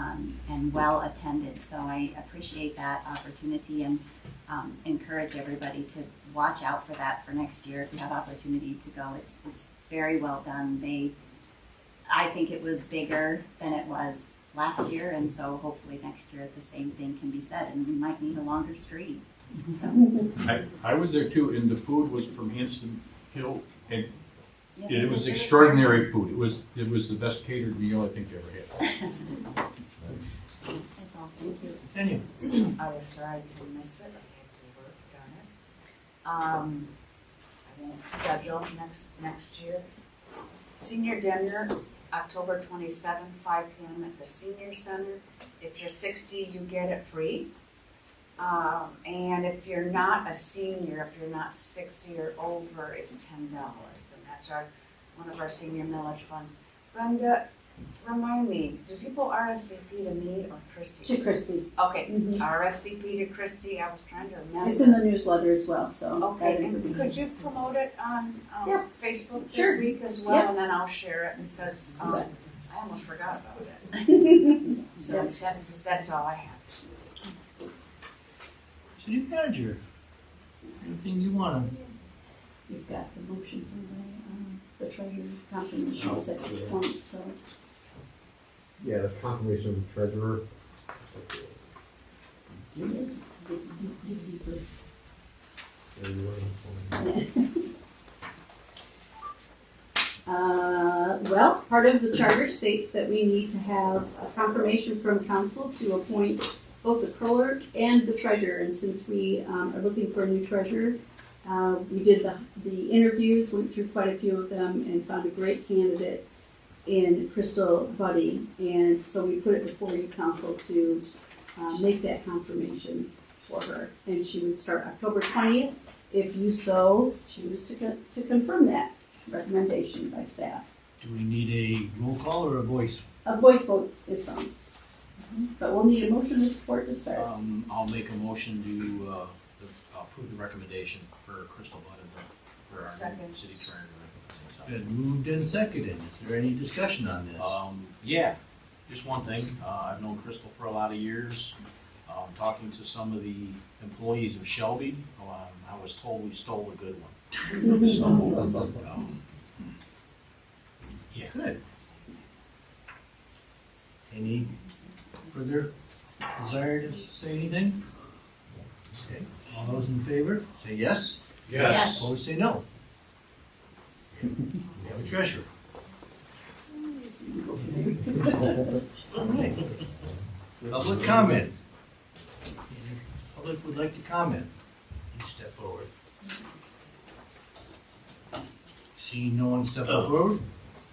and well attended, so I appreciate that opportunity and, encourage everybody to watch out for that for next year if you have opportunity to go. It's very well done. I think it was bigger than it was last year, and so hopefully next year the same thing can be said, and we might need a longer street. So, I was there too, and the food was from Hanson Hill, and yeah, it was extraordinary food. It was the best catered meal I think I ever had. That's all. Thank you. Continue. I was sorry to miss it, I had to work, darn it. I won't schedule next year. Senior dinner, October 27th, 5 p.m. at the Senior Center. If you're 60, you get it free. And if you're not a senior, if you're not 60 or over, it's $10. And that's one of our senior millage funds. Brenda, remind me, do people RSVP to me or Christy? To Christy. Okay, Mhm. RSVP to Christy, I was trying to remember. It's in the newsletter as well, so. Okay, that and information could you is- promote it on Yeah. Facebook Sure. this week as well? Yeah. And then I'll share it because Okay. I almost forgot about it. So Yeah. that's all I have. City manager, anything you wanna? You've got the motion from the treasurer confirmations at this point, so. Yeah, the confirmation of the treasurer. It is. Dig deeper. There you are. Well, part of the charter states that we need to have a confirmation from council to appoint both the clerk and the treasurer. And since we are looking for a new treasurer, we did the interviews, went through quite a few of them, and found a great candidate in Crystal Buddy. And so we put it before you, council, to make that confirmation for her. And she would start October 20th, if you so choose to confirm that recommendation by staff. Do we need a roll call or a voice? A voice vote is fine. But we'll need a motion to support to start. I'll make a motion to approve the recommendation for Crystal Budd for our Second. city treasurer. Been moved and seconded. Is there any discussion on this? Yeah, just one thing. I've known Crystal for a lot of years. Talking to some of the employees of Shelby, I was told we stole a good one. So, yeah. Good. Any further desire to say anything? Okay, all those in favor, say yes. Yes. Opposed, say no. We have a treasurer. Okay. Public comment. Public would like to comment. Please step forward. Seeing no one step forward,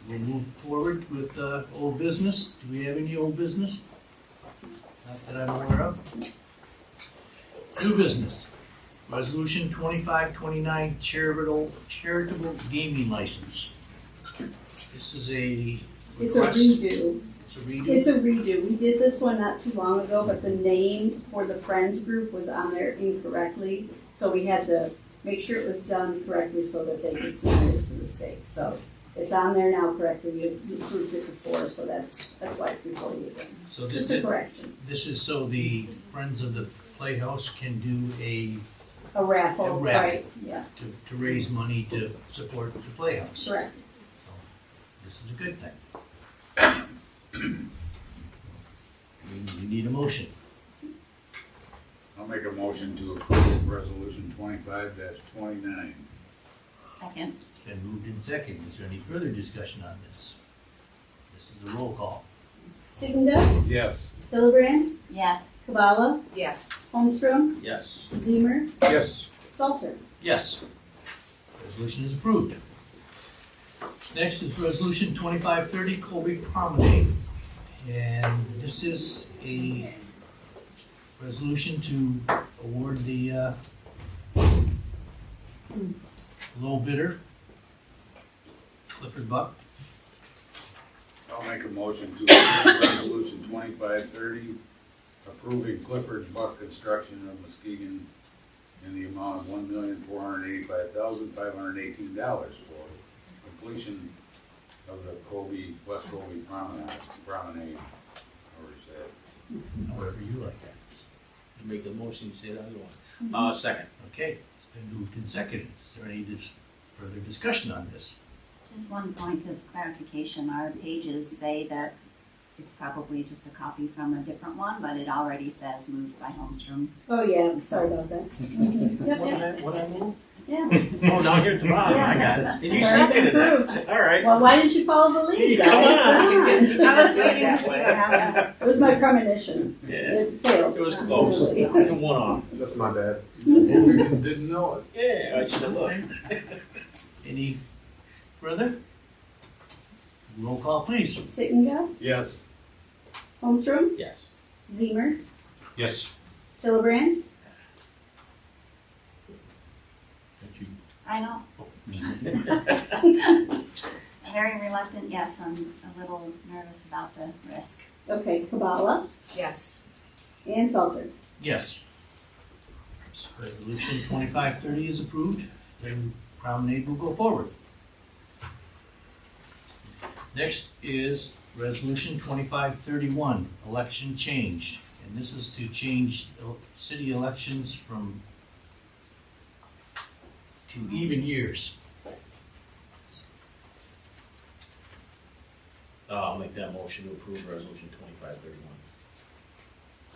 we'll move forward with old business. Do we have any old business? Not that I'm aware of. New business. Resolution 2529 charitable gaming license. This is a It's a request. redo. It's a redo. It's a redo. We did this one not too long ago, but the name for the Friends group was on there incorrectly. So we had to make sure it was done correctly so that they could submit it to the state. So it's on there now correctly. You approved it before, so that's why it's before you again. So Just a correction. This is so the Friends of the Playhouse can do A raffle, A raffle. right, yeah, to raise money to support the Playhouse. correct. This is a good thing. We need a motion. I'll make a motion to approve resolution 25-29. Second. It's been moved in second. Is there any further discussion on this? This is a roll call. Siegenda, Yes. Hillebrand, Yes. Kabala, Yes. Holmstrom, Yes. Zemer, Yes. Salter. Yes. Resolution is approved. Next is resolution 2530 Colby Promenade. And this is a resolution to award the low bidder, Clifford Buck. I'll I'll make a motion to approve resolution 2530, approving Clifford's Buck construction of Muskegon in the amount of $1,485,518 for completion of the West Colby Promenade, or is that? However you like that. You make the motion, you say that other one. Second. Okay, it's been moved and seconded. Is there any further discussion on this? Just one point of clarification, our pages say that it's probably just a copy from a different one, but it already says moved by Holmstrom. Oh, yeah, sorry about that. Yep, yep, What I mean? yeah. Oh, down here at the bottom, I got it. And you It's already been seconded approved. it. All right. Well, why didn't you follow the lead, guys? Come on, you Come just- on. you just did it that See way. what happened. It was my premonition. Yeah. It failed. It was close. miserably. One off. That's my bad. Didn't know it. Yeah, I should have looked. Any further? Roll call, please. Sittinga, Yes. Holmstrom, Yes. Zemer, Yes. Hillebrand, That you- I know. Very reluctant, yes, I'm a little nervous about the risk. okay, Kabala, Yes. and Salter. Yes. Resolution 2530 is approved, then promenade will go forward. Next is resolution 2531, election change. And this is to change city elections to even years. I'll make that motion to approve resolution 2531.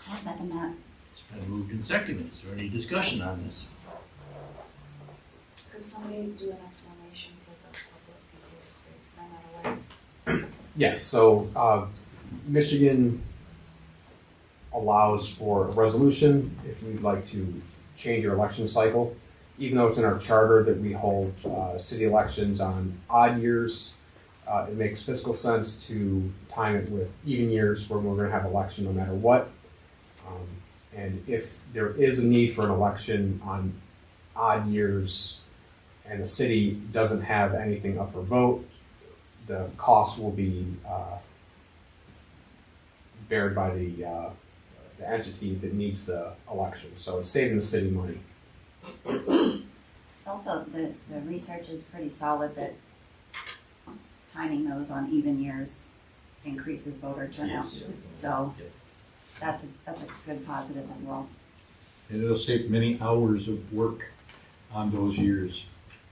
I'll second that. It's been moved and seconded. Is there any discussion on this? Could somebody do an explanation for the public in case they ran out of way? Yes, so Michigan allows for a resolution if we'd like to change your election cycle. Even though it's in our charter that we hold city elections on odd years, it makes fiscal sense to time it with even years when we're going to have election no matter what. And if there is a need for an election on odd years and the city doesn't have anything up for vote, the cost will be bared by the entity that needs the election. So it's saving the city money. It's also, the research is pretty solid that timing those on even years increases voter turnout. Yes. So that's a good positive as well. And it'll save many hours of work on those years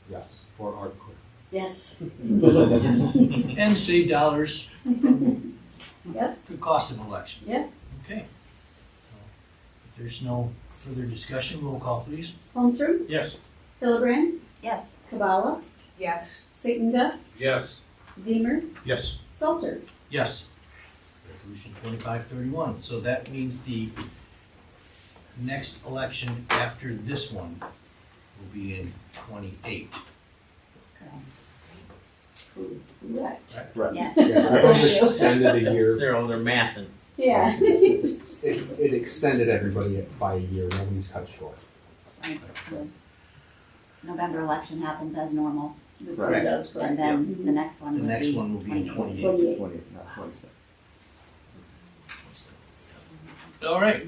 Yes. for our clerk. Yes. And save dollars. Yep. The cost of election. Yes. Okay. So if there's no further discussion, roll call please. Holmstrom, Yes. Hillebrand, Yes, Kabala, Yes. Sittinga, Yes. Zemer, Yes. Salter. Yes. Resolution 2531. So that means the next election after this one will be in 28. Correct. Right. yes. Yeah, it's extended a year. They're mathing. Yeah. It extended everybody by a year. Nobody's cut short. Right, so November election happens as normal, This Right. one does, correct. and then the next one The would next be one will be in 28. 28. 20, not 26. All right.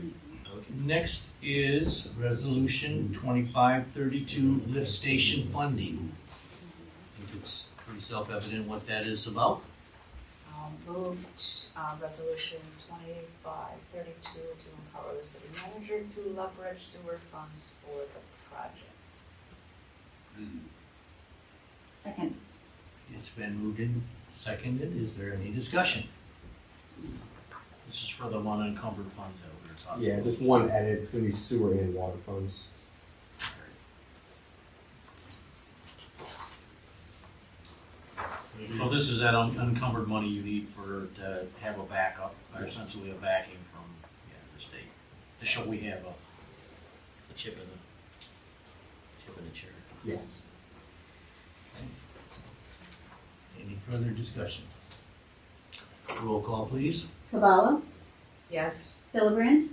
Next is resolution 2532, lift station funding. I think it's pretty self-evident what that is about. Moved resolution 2532 to empower the city manager to leverage sewer funds for the project. second. It's been moved and seconded. Is there any discussion? This is for the unencumbered funds that we were talking Yeah, about. just one edit. It's going to be sewer and water funds. So this is that unencumbered money you need to have a backup, or essentially a backing from the state, to show we have a chip in the chair. Yes. Any further discussion? Roll call, please. Kabala, Yes. Hillebrand,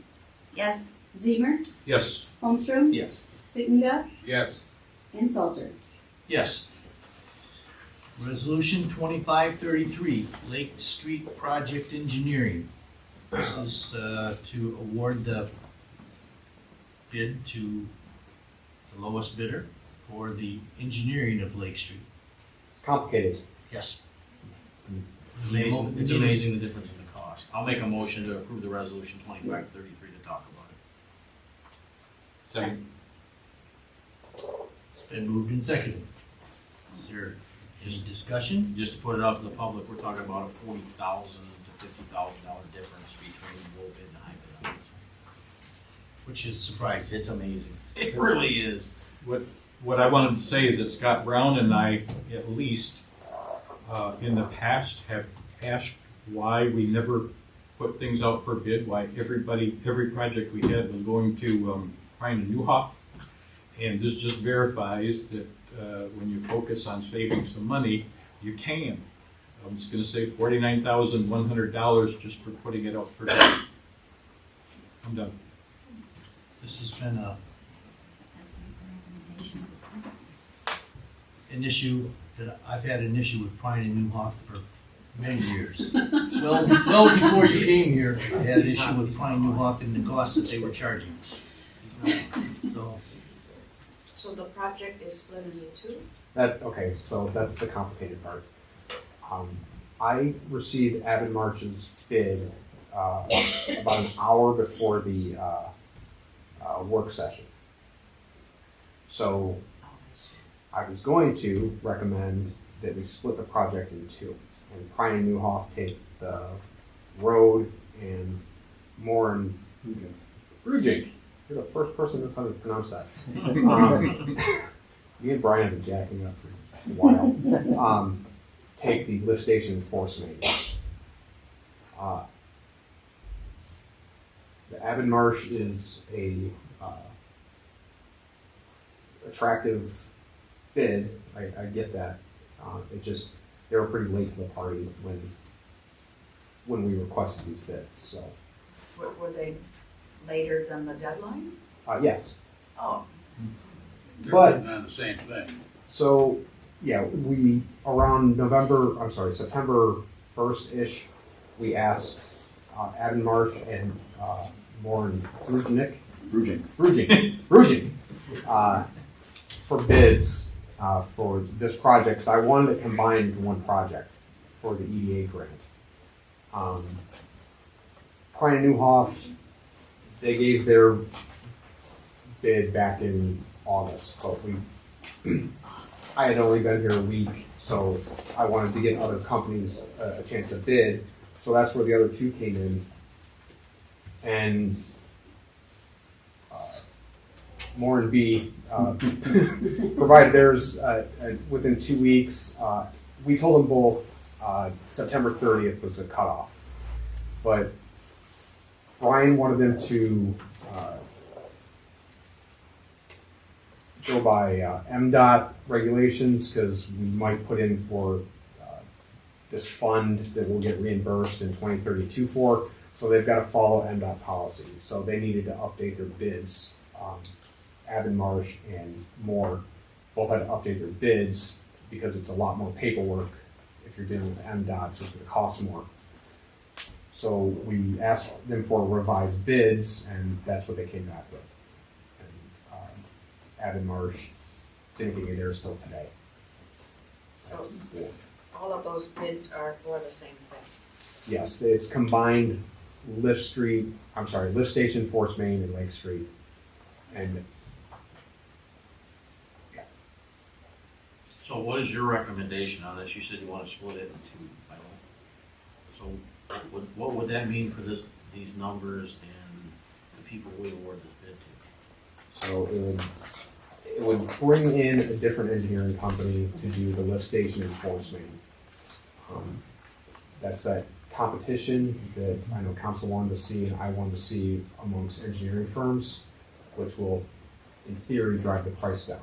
Yes, Zemer, Yes. Holmstrom, Yes. Sittinga, Yes. and Salter. Yes. Resolution 2533, Lake Street Project Engineering. This is to award the bid to the lowest bidder for the engineering of Lake Street. It's complicated. Yes. It's amazing, it's amazing the difference in the cost. I'll make a motion to approve the resolution 2533 to talk about it. Second. It's been moved and seconded. Is there any discussion? Just to put it out to the public, we're talking about a $40,000 to $50,000 difference between low bid and high bid. Which is surprising. It's amazing. It really is. What I wanted to say is that Scott Brown and I, at least, in the past, have asked why we never put things out for bid, why every project we had was going to Pine and Newhoff. And this just verifies that when you focus on saving some money, you can. I'm just gonna say $49,100 just for putting it out for bid. I'm done. This has been an issue that I've had an issue with Pine and Newhoff for many years. Well before you came here, I had an issue with Pine Newhoff and the cost that they were charging us. So the project is split into two? Okay, so that's the complicated part. I received Avid March's bid about an hour before the work session. So I was going to recommend that we split the project in two, and Pine and Newhoff take the road and Moore and Rujink. You're the first person that's how to pronounce that. Me and Brian have been jacking up for a while. Take the lift station and force main. The Avid Marsh is a attractive bid. I get that. They were pretty late to the party when we requested these bids. So Were they later than the deadline? yes. Oh, They're But- working on the same thing. So yeah, we around September 1st-ish, we asked Avid Marsh and Moore and Rujink for bids for this project, because I wanted to combine into one project for the EDA grant. Pine and Newhoff, they gave their bid back in August, but I had only been here a week, so I wanted to get other companies a chance to bid, so that's where the other two came in. And Moore and B provided theirs within 2 weeks. We told them both September 30th was the cutoff, but Brian wanted them to go by MDOT regulations, because we might put in for this fund that we'll get reimbursed in 2032 for, so they've got to follow MDOT policy. So they needed to update their bids. Avid Marsh and Moore both had to update their bids because it's a lot more paperwork if you're dealing with MDOT, so it's going to cost more. So we asked them for revised bids, and that's what they came back with. Avid Marsh didn't give me theirs till today. so all of those bids are for the same thing? Yes, it's combined lift station, Force Main, and Lake Street. And So what is your recommendation on this? You said you want to split it into two. So what would that mean for these numbers and the people we award this bid to? so it would bring in a different engineering company to do the lift station and Force Main. That's that competition that I know council wanted to see and I wanted to see amongst engineering firms, which will, in theory, drive the price down.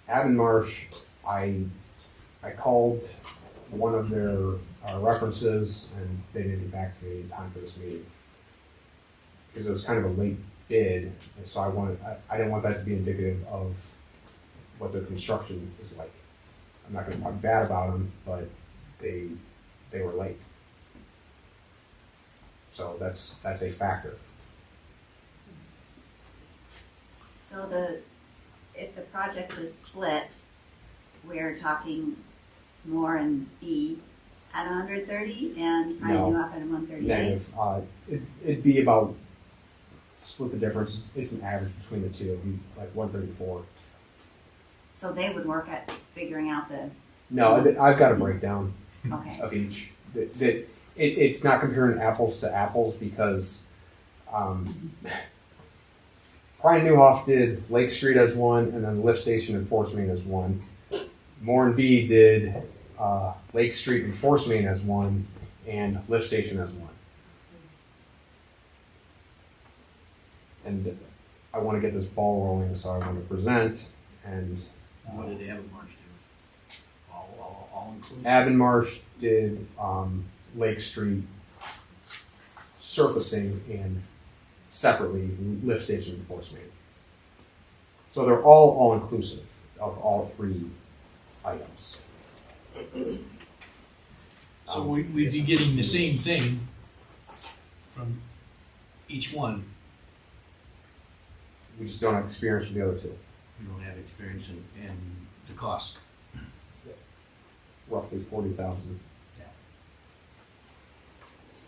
Avid Marsh, I called one of their references, and they didn't get back to me in time for this meeting because it was kind of a late bid, and so I didn't want that to be indicative of what their construction is like. I'm not gonna talk bad about them, but they were late. So that's a factor. So if the project is split, we're talking more in B at 130 and Pine No. New Off at 138? Negative. It'd be about, split the difference, it's an average between the two, it'd be like 134. So they would work at figuring out the, No, I've got a breakdown okay, of each. It's not comparing apples to apples because Brian Newhoff did Lake Street as one, and then Lift Station and Force Main as one. Moore and B did Lake Street and Force Main as one, and Lift Station as one. And I want to get this ball rolling, so I want to present. And What did Avonmarsh do? All inclusive? Avonmarsh did Lake Street surfacing and separately Lift Station and Force Main. So they're all inclusive of all three items. So we'd be getting the same thing from each one. We just don't have experience with the other two. We don't have experience in the cost. Roughly 40,000.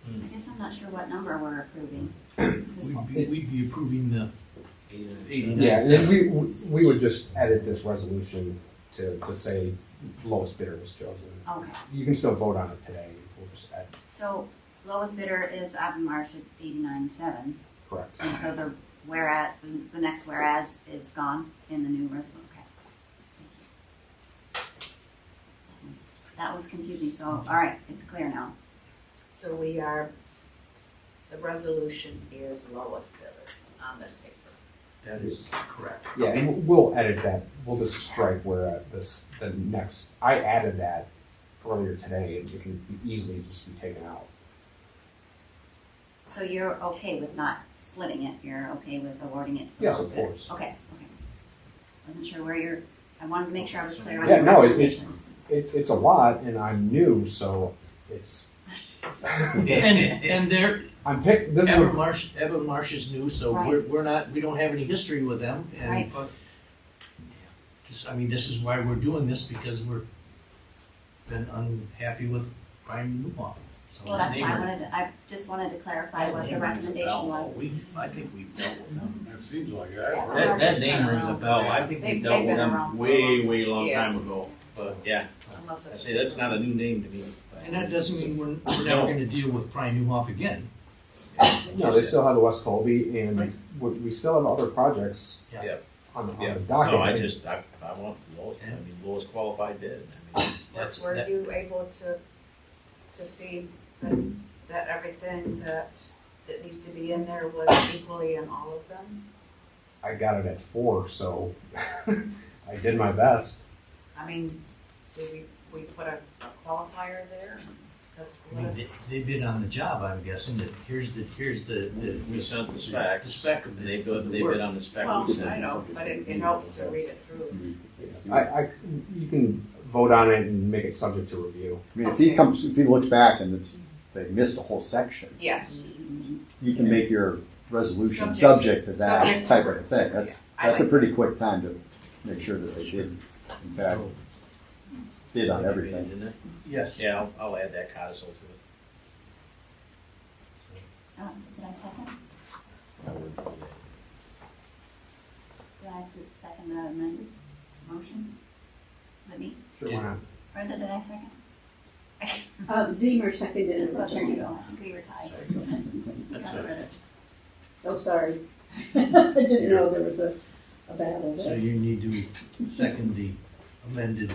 I guess I'm not sure what number we're approving. We'd be approving the 89. Yeah, and then we would just edit this resolution to say lowest bidder was chosen. Okay, You can still vote on it today. We'll just add, so lowest bidder is Avonmarsh at 89.7. correct. And so the whereas, the next whereas is gone in the new resolution. Okay. Thank you. That was confusing, so, all right, it's clear now. So the resolution is lowest bidder on this paper. That is correct. Yeah, and we'll edit that. We'll just strike where the next, I added that earlier today, and it can easily just be taken out. So you're okay with not splitting it, you're okay with awarding it to the Yes, lowest of bidder? course. Okay. Wasn't sure where I wanted to make sure I was clear on Yeah, your no, recommendation. it's a lot, and I'm new, so it's. And they're, I'm pick. This is a, Avonmarsh is new, so Right. we don't have any history with them. And Right. this is why we're doing this, because we're been unhappy with Brian Newhoff. So Well, that's why neighbor- I just wanted to clarify what the recommendation was. I think we've dealt with them. It seems like That name rings a bell. I think we They've dealt with been them around for a way long Yeah. time ago. But yeah, Unless I it's. say that's not a new name to me. And that doesn't mean we're never gonna deal with Brian Newhoff again. no, they still have the West Colby, and we still have other projects Yeah. on the Yeah. docket. No, I want lowest qualified bid. I mean, Were you able to see that everything that needs to be in there was equally in all of them? I got it at 4, so I did my best. I mean, did we put a qualifier there? Because I mean, they bid on the job, I'm guessing, that here's the we sent the specs. the spec of They the bid on the spec. Well, we sent. I know, but it helps to read it through. You can vote on it and make it subject to review. I mean, if he looks back and they missed a whole section, Yes. you can make your resolution Subject- subject to that subject type to of it. thing. That's I a like pretty quick time to make sure that they did, in fact, bid on everything. Didn't it? Yes. Yeah, I'll add that codicil to it. Did I second? Did I have to second the amended motion? Was it me? Sure, why not? Brenda, did I second? Zemer seconded it, There attorney. you go, I think we were tied. Got rid of it. Oh, sorry. I didn't know there was a battle So there. you need to second the amended,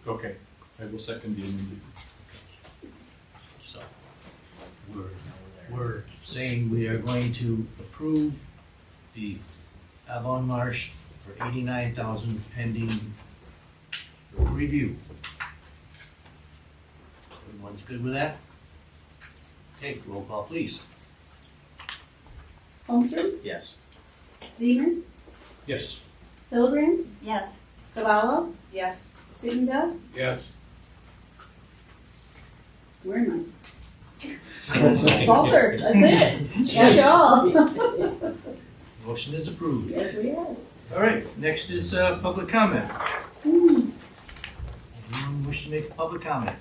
Okay, I will second the amendment. so. We're saying we are going to approve the Avonmarsh for 89,000 pending review. Everyone's good with that? Okay, roll call please. Holmstrom, Yes. Zemer, Yes. Hildebrand, Yes, Cavallo, Yes. Siegenthaler? Yes. Where am I? Salter, that's it. That's all. Motion is approved. Yes, we have. All right, next is public comment. Hmm. Anyone wish to make a public comment?